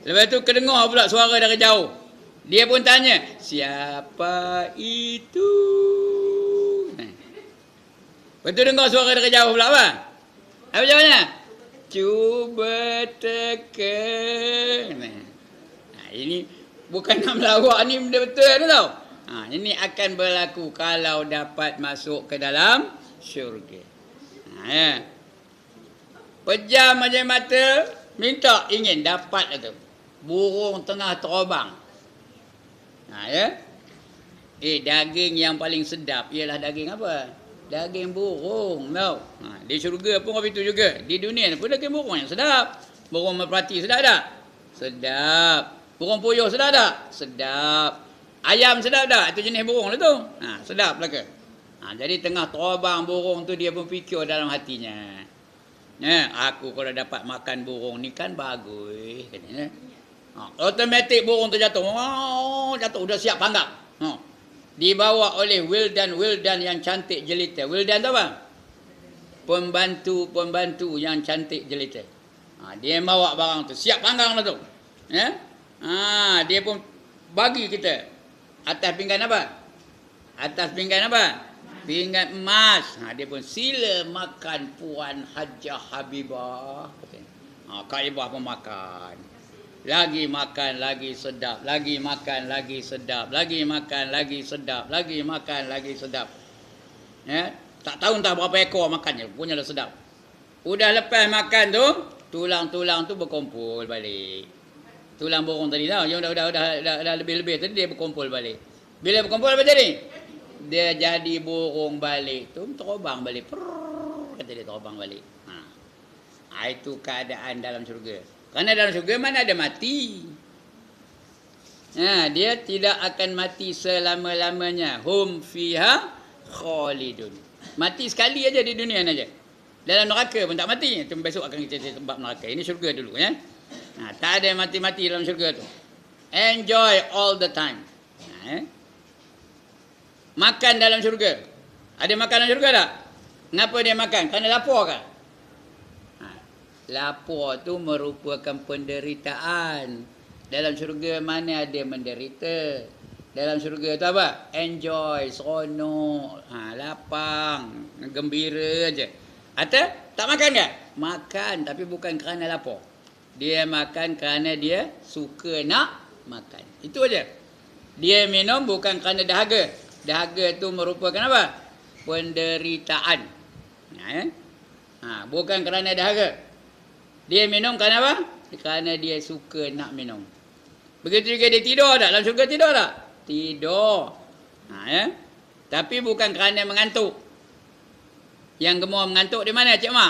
Lepas tu kedengar pula suara dari jauh. Dia pun tanya, siapa itu? Lepas tu dengar suara dari jauh pula apa? Apa jawabnya? Cuba teka. Ini bukan nak melawak ni benda betul ni tau. Ini akan berlaku kalau dapat masuk ke dalam syurga. Ya. Pejam aja mata, minta ingin dapat itu. Burung tengah terbang. Ya. Daging yang paling sedap ialah daging apa? Daging burung, tau. Di syurga pun begitu juga. Di dunia pun daging burung yang sedap. Burung merpati sedap tak? Sedap. Burung puyuh sedap tak? Sedap. Ayam sedap tak? Itu jenis burung lah tu. Sedap lah ke? Jadi tengah terbang burung tu, dia pun fikir dalam hatinya. Aku kalau dapat makan burung ni kan bagus. Katanya. Automatik burung tu jatuh. Jatuh, dah siap panggang. Dibawa oleh wildan yang cantik jelita. Wildan tu apa? Pembantu yang cantik jelita. Dia bawa barang tu, siap panggang lah tu. Dia pun bagi kita. Atas pinggan apa? Atas pinggan apa? Pinggan emas. Dia pun sila makan Puan Hajah Habibah. Kak Ibah pun makan. Lagi makan, lagi sedap. Lagi makan, lagi sedap. Lagi makan, lagi sedap. Lagi makan, lagi sedap. Tak tahu entah berapa ekor makannya. Punyalah sedap. Udah lepas makan tu, tulang-tulang tu berkumpul balik. Tulang burung tadi tau, yang dah lebih-lebih tadi dia berkumpul balik. Bila berkumpul apa jadi? Dia jadi burung balik tu, terbang balik. Kata dia terbang balik. Itu keadaan dalam syurga. Kerana dalam syurga mana ada mati. Dia tidak akan mati selama-lamanya. Hum fiha khalidun. Mati sekali aja di dunia aja. Dalam neraka pun tak mati. Itu besok akan kita cerita tempat neraka. Ini syurga dulu ya. Tak ada mati-mati dalam syurga tu. Enjoy all the time. Makan dalam syurga. Ada makan dalam syurga tak? Kenapa dia makan? Kerana lapar kan? Lapar tu merupakan penderitaan. Dalam syurga mana ada menderita? Dalam syurga tu apa? Enjoy, seronok, lapang, gembira aja. Atau tak makan ke? Makan, tapi bukan kerana lapar. Dia makan kerana dia suka nak makan. Itu aja. Dia minum bukan kerana dahaga. Dahaga tu merupakan apa? Penderitaan. Bukan kerana dahaga. Dia minum kerana apa? Kerana dia suka nak minum. Begitu juga dia tidur tak? Dalam syurga tidur tak? Tidur. Tapi bukan kerana mengantuk. Yang gemar mengantuk di mana Cik Ma?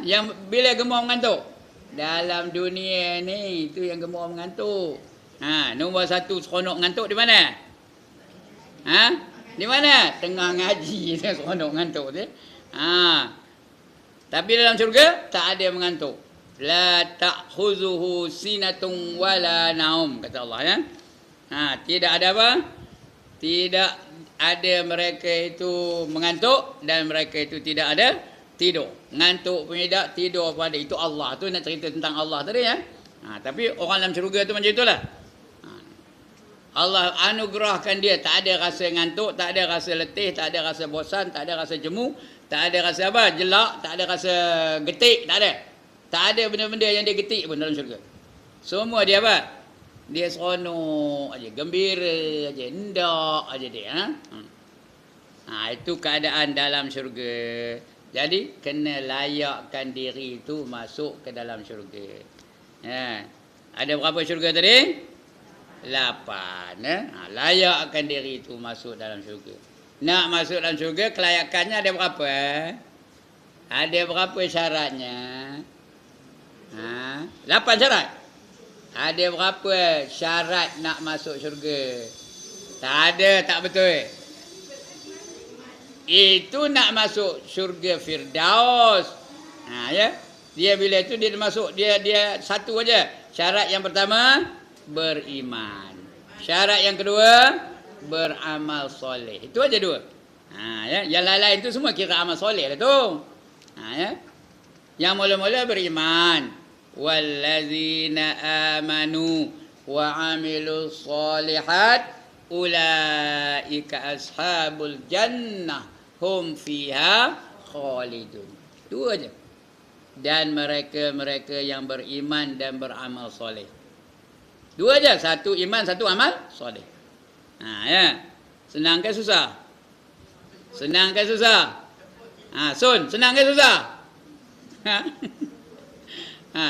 Yang bila gemar mengantuk? Dalam dunia ni, itu yang gemar mengantuk. Nombor satu seronok mengantuk di mana? Di mana? Tengah ngaji seronok mengantuk tu. Tapi dalam syurga tak ada mengantuk. La ta'khuzuhu sinatun wala naum, kata Allah ya. Tidak ada apa? Tidak ada mereka itu mengantuk dan mereka itu tidak ada tidur. Ngantuk pun tidak, tidur pun ada. Itu Allah tu nak cerita tentang Allah tadi ya. Tapi orang dalam syurga tu macam itulah. Allah anugerahkan dia, tak ada rasa ngantuk, tak ada rasa letih, tak ada rasa bosan, tak ada rasa jemu, tak ada rasa apa? Jelak, tak ada rasa getik, tak ada. Tak ada benda-benda yang dia getik pun dalam syurga. Semua dia apa? Dia seronok aja, gembira aja, hendak aja dia. Itu keadaan dalam syurga. Jadi kena layakkan diri itu masuk ke dalam syurga. Ada berapa syurga tadi? 8. Layakkan diri itu masuk dalam syurga. Nak masuk dalam syurga, kelayakannya ada berapa? Ada berapa syaratnya? 8 syarat. Ada berapa syarat nak masuk syurga? Tak ada, tak betul. Itu nak masuk syurga Firdaus. Ya. Dia bila itu dia masuk, dia satu aja. Syarat yang pertama beriman. Syarat yang kedua beramal soleh. Itu aja 2. Ya, yang lain-lain itu semua kira amal soleh lah tu. Ya. Yang mula-mula beriman. Wallazina amanu wa amilus solihat ulaika ashabul jannah hum fiha khalidun. Itu aja. Dan mereka-mereka yang beriman dan beramal soleh. 2 aja, 1 iman, 1 amal soleh. Ya. Senang ke susah? Senang ke susah? Sun, senang ke susah?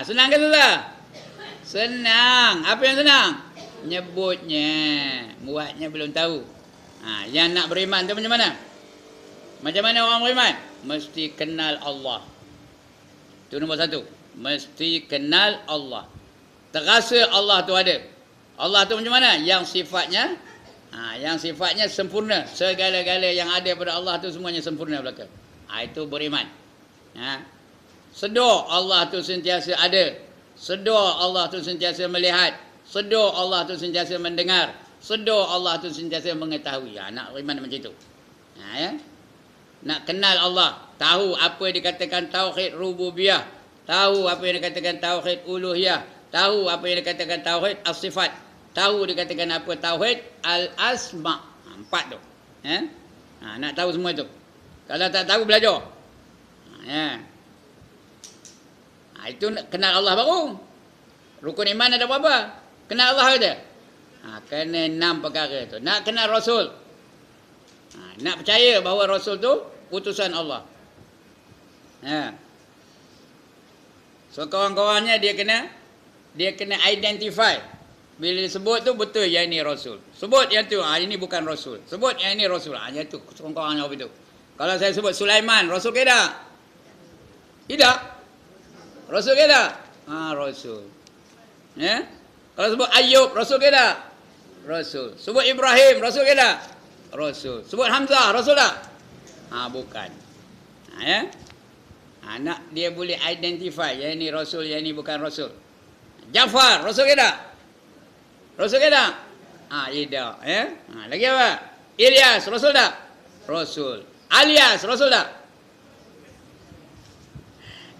Senang ke susah? Senang. Apa yang senang? Nyebutnya. Buatnya belum tahu. Yang nak beriman tu macam mana? Macam mana orang beriman? Mesti kenal Allah. Itu nombor 1. Mesti kenal Allah. Terasa Allah tu ada. Allah tu macam mana? Yang sifatnya sempurna. Segala-gala yang ada pada Allah tu semuanya sempurna belaka. Itu beriman. Sedar Allah tu sentiasa ada. Sedar Allah tu sentiasa melihat. Sedar Allah tu sentiasa mendengar. Sedar Allah tu sentiasa mengetahui. Nak beriman macam itu. Ya. Nak kenal Allah. Tahu apa yang dikatakan tauhid rububiyah. Tahu apa yang dikatakan tauhid uluhiyah. Tahu apa yang dikatakan tauhid as-sifat. Tahu dikatakan apa tauhid al-asma. 4 tu. Nak tahu semua itu. Kalau tak tahu belajar. Itu kenal Allah baru. Rukun iman ada berapa? Kenal Allah ada. Kena 6 perkara tu. Nak kenal Rasul. Nak percaya bahawa Rasul tu utusan Allah. So kawan-kawannya dia kena identify. Bila disebut tu betul yang ini Rasul. Sebut yang tu, ini bukan Rasul. Sebut yang ini Rasul. Yang tu kawan-kawannya apa itu. Kalau saya sebut Sulaiman, Rasul ke tak? Tidak. Rasul ke tak? Rasul. Ya? Kalau sebut Ayub, Rasul ke tak? Rasul. Sebut Ibrahim, Rasul ke tak? Rasul. Sebut Hamzah, Rasul tak? Bukan. Ya? Nak dia boleh identify yang ini Rasul, yang ini bukan Rasul. Jafar, Rasul ke tak? Rasul ke tak? Tidak. Ya? Lagi apa? Ilyas, Rasul tak? Rasul. Alias, Rasul tak?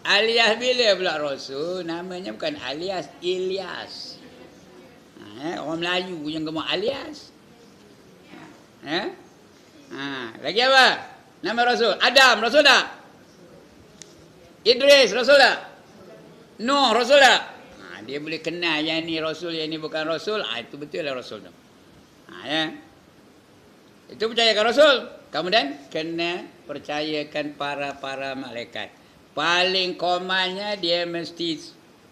Alias bila pula Rasul? Namanya bukan Alias, Ilyas. Orang Melayu yang gemuk Alias. Lagi apa? Nama Rasul. Adam, Rasul tak? Idris, Rasul tak? Nuh, Rasul tak? Dia boleh kenal yang ni Rasul, yang ni bukan Rasul. Itu betul lah Rasul tu. Ya. Itu percayakan Rasul. Kemudian kena percayakan para malaikat. Paling komannya dia mesti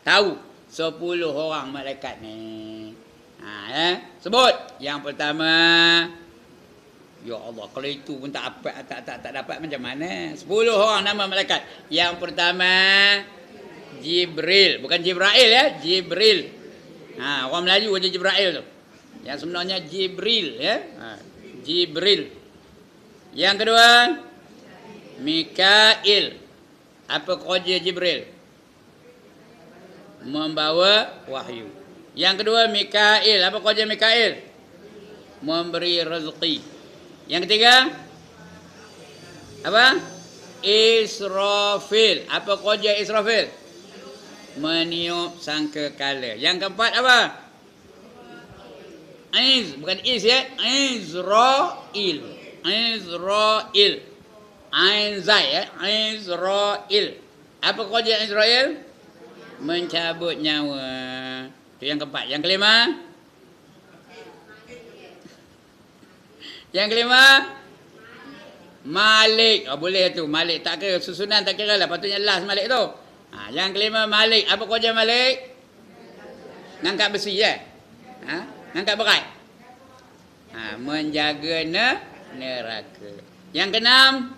tahu 10 orang malaikat ni. Ya. Sebut. Yang pertama, ya Allah, kalau itu pun tak dapat macam mana? 10 orang nama malaikat. Yang pertama Jibril, bukan Jibrail ya, Jibril. Orang Melayu aja Jibrail tu. Yang sebenarnya Jibril ya. Jibril. Yang kedua Mikail. Apa kerja Jibril? Membawa wahyu. Yang kedua Mikail. Apa kerja Mikail? Memberi rezeki. Yang ketiga apa? Israfil. Apa kerja Israfil? Meniup sangkakala. Yang keempat apa? Bukan Is ya. Israel. Israel. Ain Zai ya. Israel. Apa kerja Israel? Mencabut nyawa. Itu yang keempat. Yang kelima? Yang kelima? Malik. Boleh tu. Malik tak kira. Susunan tak kira lah. Patutnya last Malik tu. Yang kelima Malik. Apa kerja Malik? Ngangkat besi ya. Angkat berat. Menjaga neraka. Yang keenam,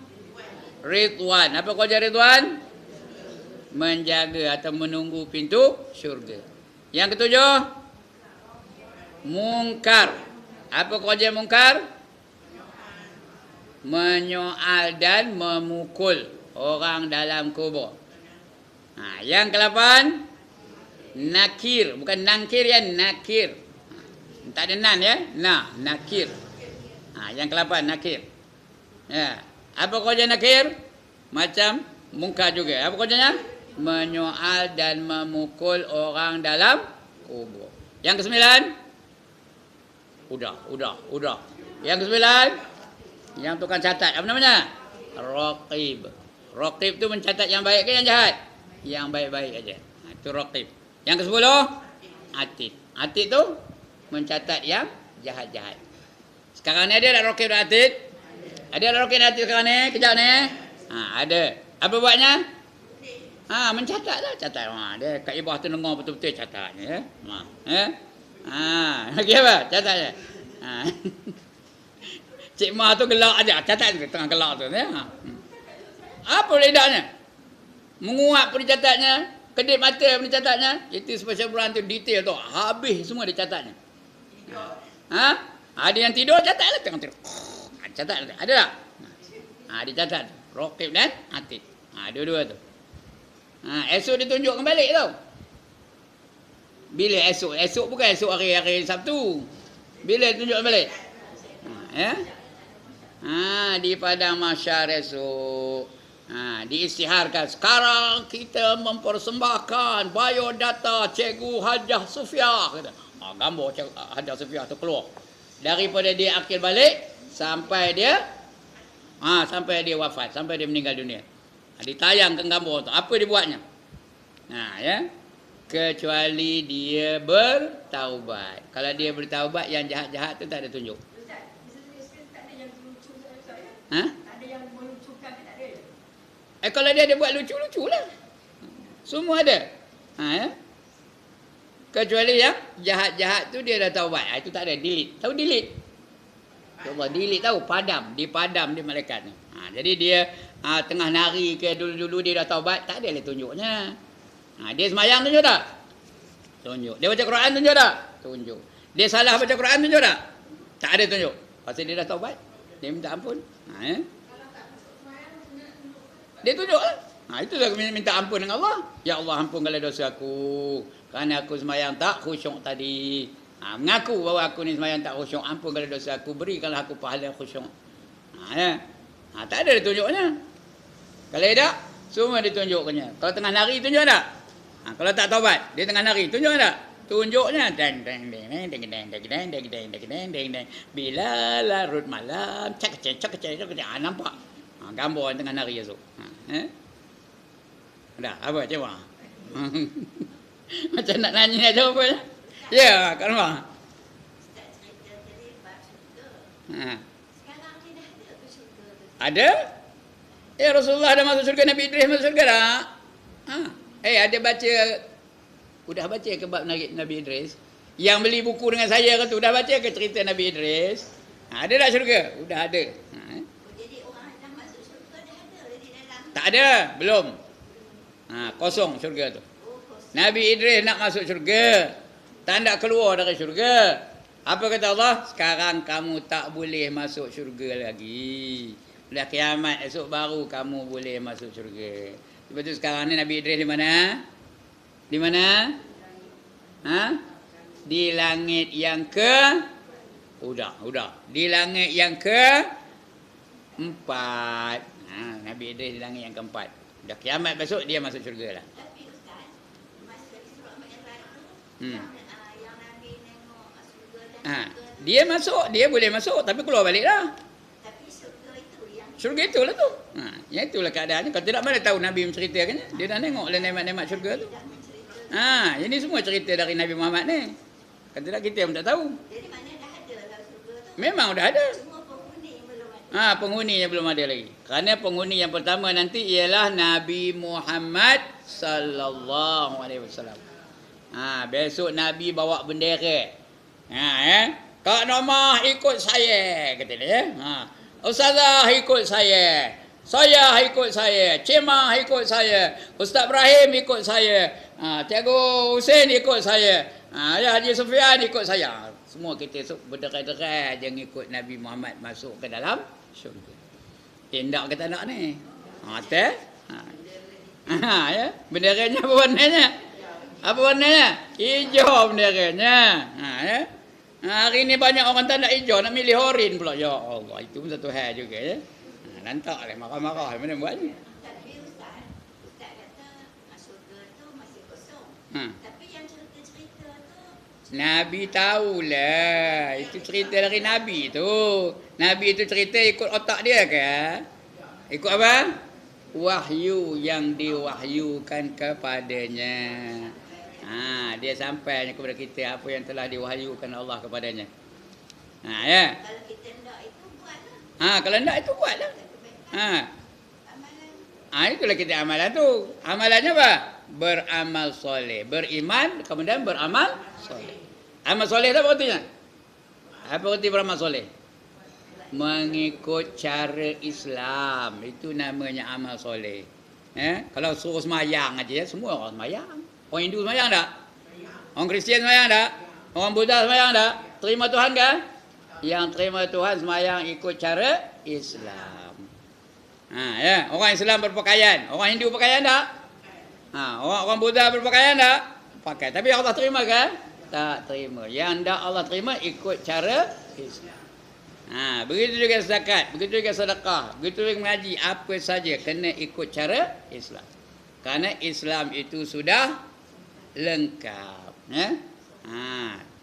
Ridwan. Apa kerja Ridwan? Menjaga atau menunggu pintu syurga. Yang ketujuh, mungkar. Apa kerja mungkar? Menyoal dan memukul orang dalam kubur. Yang ke-8, nakir. Bukan nangkir ya, nakir. Tak ada nan ya. Nakir. Yang ke-8, nakir. Ya. Apa kerja nakir? Macam mungkar juga. Apa kerjanya? Menyoal dan memukul orang dalam kubur. Yang ke-9, udah. Yang ke-9, yang tukang catat, apa namanya? Raqib. Raqib tu mencatat yang baik ke yang jahat? Yang baik-baik aja. Itu raqib. Yang ke-10, atid. Atid tu mencatat yang jahat-jahat. Sekarang ni ada tak raqib dan atid? Ada tak raqib dan atid sekarang ni? Kejap ni. Ada. Apa buatnya? Mencatat lah. Catat. Dia kat ibah tu dengar betul-betul catatnya. Lagi apa? Catatnya. Cik Ma tu gelak aja, catat tengah gelak tu ya. Apa bedanya? Menguap pun dicatatnya, kedip mata pun dicatatnya. Itu special brand tu detail tu, habis semua dicatatnya. Ada yang tidur catat lah tengah tidur. Catat ada tak? Dicatat. Raqib dan atid. Dua-dua tu. Esok ditunjuk kembali tau. Bila esok? Esok bukan esok hari Sabtu. Bila ditunjuk kembali? Di padang mahsyar esok. Diisytiharkan. Sekarang kita mempersembahkan biodata Cikgu Hajah Sufiah. Gambar Hajah Sufiah tu keluar. Daripada dia akil balik sampai dia wafat, sampai dia meninggal dunia. Ditayangkan gambar tu. Apa dia buatnya? Ya. Kecuali dia bertaubat. Kalau dia bertaubat, yang jahat-jahat tu tak ada tunjuk. Ada yang melucukan ke tak ada? Kalau dia ada buat lucu-lucu lah. Semua ada. Kecuali yang jahat-jahat tu dia dah taubat. Itu tak ada, delete. Tahu delete? Coba delete tahu, padam. Dipadam dia malaikat ni. Jadi dia tengah nari ke dulu-dulu dia dah taubat, tak ada lah tunjuknya. Dia semayang tunjuk tak? Tunjuk. Dia baca Quran tunjuk tak? Tunjuk. Dia salah baca Quran tunjuk tak? Tak ada tunjuk. Pasal dia dah taubat. Dia minta ampun. Dia tunjuk lah. Itulah minta ampun dengan Allah. Ya Allah, ampunkanlah dosa aku. Kerana aku semayang tak khusyuk tadi. Mengaku bahawa aku ni semayang tak khusyuk. Ampunkanlah dosa aku. Berikanlah aku pahala khusyuk. Tak ada ditunjuknya. Kalau ada, semua ditunjukkannya. Kalau tengah nari, tunjuk tak? Kalau tak taubat, dia tengah nari, tunjuk tak? Tunjuknya. Bila larut malam, cak-cak. Nampak? Gambar yang tengah nari esok. Dah, apa coba? Macam nak nanya jawab apa? Ya, kan bang? Ada? Rasulullah ada masuk surga, Nabi Idris masuk surga tak? Ada baca, udah baca ke bab Nabi Idris? Yang beli buku dengan saya ke tu, dah baca ke cerita Nabi Idris? Ada tak surga? Udah ada. Jadi orang yang masuk surga dah ada di dalam? Tak ada, belum. Kosong surga tu. Nabi Idris nak masuk syurga, tak nak keluar dari syurga. Apa kata Allah? Sekarang kamu tak boleh masuk syurga lagi. Dah kiamat esok baru kamu boleh masuk syurga. Sebab tu sekarang ni Nabi Idris di mana? Di mana? Di langit yang ke? Udah. Di langit yang ke 4. Nabi Idris di langit yang keempat. Dah kiamat besok dia masuk syurga lah. Tapi Ustaz, masa surah Mi'raj tu, yang Nabi tengok surga dan syurga. Dia masuk, dia boleh masuk tapi keluar balik lah. Tapi surga itu yang Syurga itulah tu. Yang itulah keadaannya. Kalau tidak mana tahu Nabi menceritakannya. Dia dah tengok lah nemat-nemat syurga tu. Ini semua cerita dari Nabi Muhammad ni. Kalau tidak kita pun tak tahu. jadi mana dah ada lah surga tu. Memang dah ada. Semua penghuni yang belum ada. Penghuni yang belum ada lagi. Kerana penghuni yang pertama nanti ialah Nabi Muhammad sallallahu alaihi wasallam. Besok Nabi bawa bendera. Kak Nomah ikut saya, kata dia. Ustazah ikut saya. Saya ikut saya. Cemah ikut saya. Ustaz Ibrahim ikut saya. Cikgu Husin ikut saya. Ya Haji Sufian ikut saya. Semua kita berderai-derai je ikut Nabi Muhammad masuk ke dalam syurga. Tindak kata nak ni. Ya, benderanya apa warnanya? Apa warnanya? Hijau benderanya. Ya. Hari ni banyak orang tak nak hijau, nak milih oren pula. Ya Allah, itu pun satu hal juga ya. Nantaklah marah-marah mana buat ni. Tapi Ustaz kata syurga tu masih kosong. Tapi yang cerita-cerita tu Nabi tahulah. Itu cerita dari Nabi tu. Nabi itu cerita ikut otak dia ke? Ikut apa? Wahyu yang diwahyukan kepadanya. Dia sampai kepada kita apa yang telah diwahyukan Allah kepadanya. Ya. kalau kita nak itu buatlah. Kalau tidak itu buatlah. Amalan. Itulah kita amalan tu. Amalannya apa? Beramal soleh. Beriman, kemudian beramal soleh. Amal soleh apa artinya? Apa arti beramal soleh? Mengikut cara Islam. Itu namanya amal soleh. Kalau suruh semayang aja, semua orang semayang. Orang Hindu semayang tak? Orang Kristian semayang tak? Orang Buddha semayang tak? Terima Tuhan ke? Yang terima Tuhan semayang ikut cara Islam. Ya. Orang Islam berpakaian. Orang Hindu pakaian tak? Orang Buddha berpakaian tak? Pakai. Tapi Allah terima ke? Tak terima. Yang tak Allah terima ikut cara Islam. Begitu juga zakat, begitu juga sedekah, begitu juga mengaji, apa saja kena ikut cara Islam. Karena Islam itu sudah lengkap.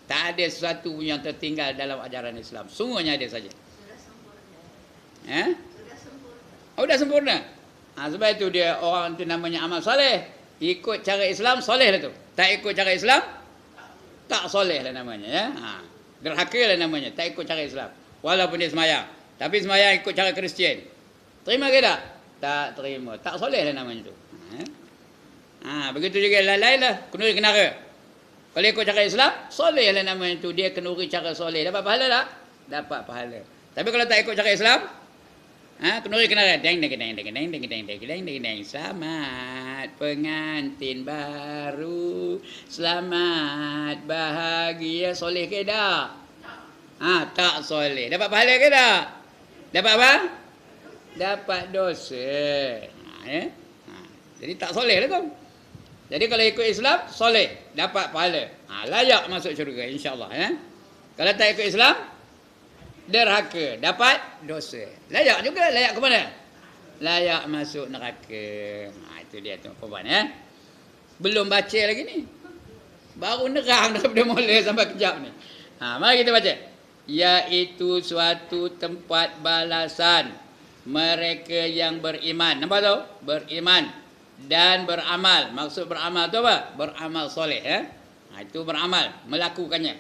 Tak ada sesuatu yang tertinggal dalam ajaran Islam. Semuanya ada saja. Sudah sempurna. Sebab itu dia orang itu namanya amal soleh. Ikut cara Islam, soleh lah tu. Tak ikut cara Islam, tak soleh lah namanya. Ya? Derhaka lah namanya. Tak ikut cara Islam. Walaupun dia semayang. Tapi semayang ikut cara Kristian. Terima ke tak? Tak terima. Tak soleh lah namanya tu. Begitu juga lain-lain lah. Kenduri kenara. Kalau ikut cara Islam, soleh lah namanya tu. Dia kenduri cara soleh. Dapat pahala tak? Dapat pahala. Tapi kalau tak ikut cara Islam, kenduri kenara. Deng. Selamat pengantin baru. Selamat bahagia. Soleh ke tak? Tak soleh. Dapat pahala ke tak? Dapat apa? Dapat dosa. Jadi tak soleh lah tu. Jadi kalau ikut Islam, soleh. Dapat pahala. Layak masuk syurga insyaAllah. Kalau tak ikut Islam, derhaka. Dapat dosa. Layak juga. Layak ke mana? Layak masuk neraka. Itu dia tu. Belum baca lagi ni. Baru nerang daripada mula sampai kejap ni. Mari kita baca. Iaitu suatu tempat balasan mereka yang beriman. Nampak tu? Beriman dan beramal. Maksud beramal tu apa? Beramal soleh. Itu beramal, melakukannya.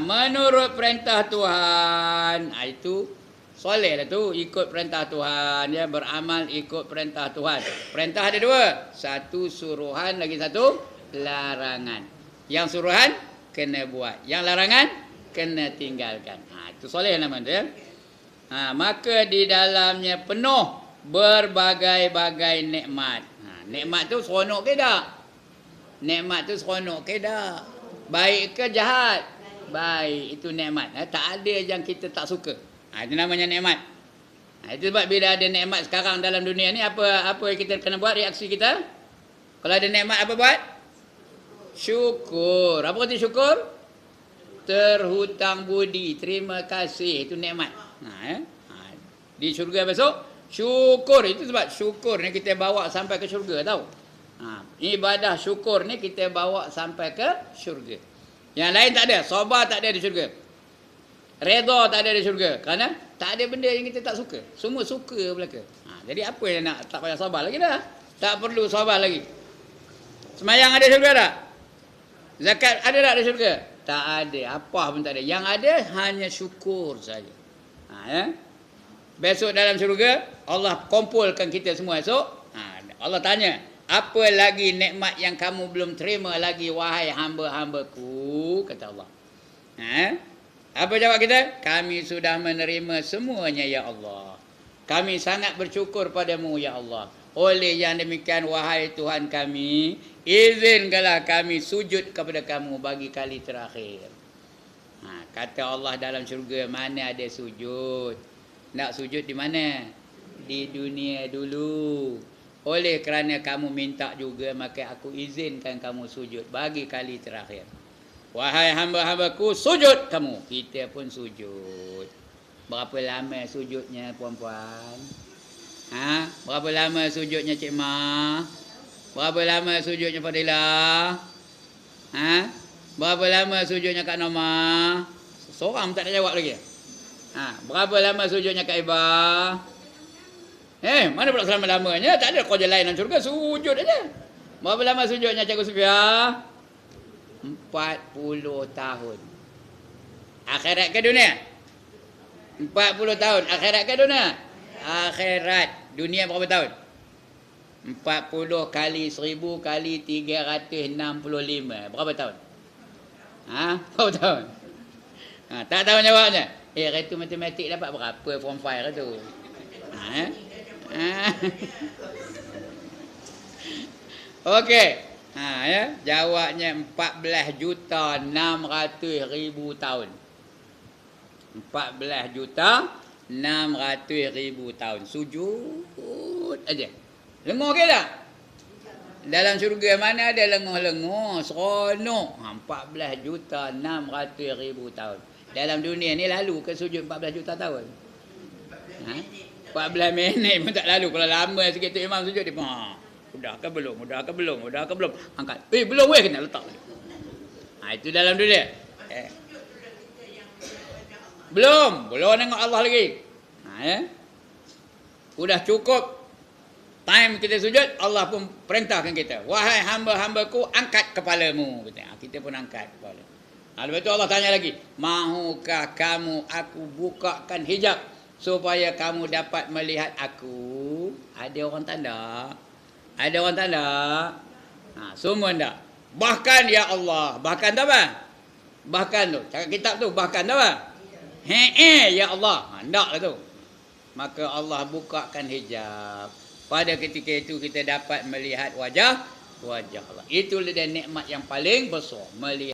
Menurut perintah Tuhan. Itu soleh lah tu. Ikut perintah Tuhan. Beramal ikut perintah Tuhan. Perintah ada dua. Satu suruhan, lagi satu larangan. Yang suruhan kena buat. Yang larangan kena tinggalkan. Itu soleh namanya. Maka di dalamnya penuh berbagai-bagai nikmat. Nikmat tu seronok ke tak? Nikmat tu seronok ke tak? Baik ke jahat? Baik. Itu nikmat. Tak ada yang kita tak suka. Itu namanya nikmat. Itu sebab bila ada nikmat sekarang dalam dunia ni, apa yang kita kena buat, reaksi kita? Kalau ada nikmat apa buat? Syukur. Apa arti syukur? Terhutang budi, terima kasih. Itu nikmat. Di syurga besok, syukur. Itu sebab syukur ni kita bawa sampai ke syurga, tahu? Ibadah syukur ni kita bawa sampai ke syurga. Yang lain tak ada. Sabar tak ada di syurga. Redha tak ada di syurga. Kerana tak ada benda yang kita tak suka. Semua suka belaka. Jadi apa yang nak, tak payah sabar lagi dah. Tak perlu sabar lagi. Semayang ada syurga tak? Zakat ada tak di syurga? Tak ada. Apa pun tak ada. Yang ada hanya syukur saja. Besok dalam syurga, Allah kumpulkan kita semua esok. Allah tanya, apa lagi nikmat yang kamu belum terima lagi, wahai hamba-hambaku? Kata Allah. Apa jawab kita? Kami sudah menerima semuanya ya Allah. Kami sangat bersyukur padamu ya Allah. Oleh yang demikian wahai Tuhan kami, izinkanlah kami sujud kepada kamu bagi kali terakhir. Kata Allah dalam syurga, mana ada sujud? Nak sujud di mana? Di dunia dulu. Oleh kerana kamu minta juga, maka aku izinkan kamu sujud bagi kali terakhir. Wahai hamba-hambaku, sujud kamu. Kita pun sujud. Berapa lama sujudnya puan-puan? Berapa lama sujudnya Cik Ma? Berapa lama sujudnya Fadilah? Berapa lama sujudnya Kak Norma? Seorang tak nak jawab lagi. Berapa lama sujudnya Kak Iba? Mana pula selama-lamanya? Tak ada kerja lain dalam syurga, sujud aja. Berapa lama sujudnya Cikgu Sufia? 40 tahun. Akhirat ke dunia? 40 tahun. Akhirat ke dunia? Akhirat. Dunia berapa tahun? 40 kali 1000 kali 365. Berapa tahun? Berapa tahun? Tak tahu jawabnya? Itu matematik dapat berapa form 5 tu? Okey. Jawabnya 14.600.000 tahun. 14.600.000 tahun. Sujud aja. Lenguh ke tak? Dalam syurga mana ada lenguh-lenguh, seronok. 14.600.000 tahun. Dalam dunia ni lalu ke sujud 14 juta tahun? 14 minit pun tak lalu. Kalau lama sikit tu imam sujud, dia pun Udah ke belum? Angkat. Belum weh, kena letak. Itu dalam dunia. Belum tengok Allah lagi. Udah cukup time kita sujud, Allah pun perintahkan kita. Wahai hamba-hambaku, angkat kepalamu. Kita pun angkat kepala. Lepas tu Allah tanya lagi, mahukah kamu aku bukakan hijab supaya kamu dapat melihat aku? Ada orang tanda? Ada orang tanda? Semua tak? Bahkan ya Allah. Bahkan tak apa? Bahkan tu. Cakap kitab tu. Bahkan tak apa? Ya Allah. Tak lah tu. Maka Allah bukakan hijab. Pada ketika itu kita dapat melihat wajah Allah. Itulah dia nikmat yang paling besar. Melihat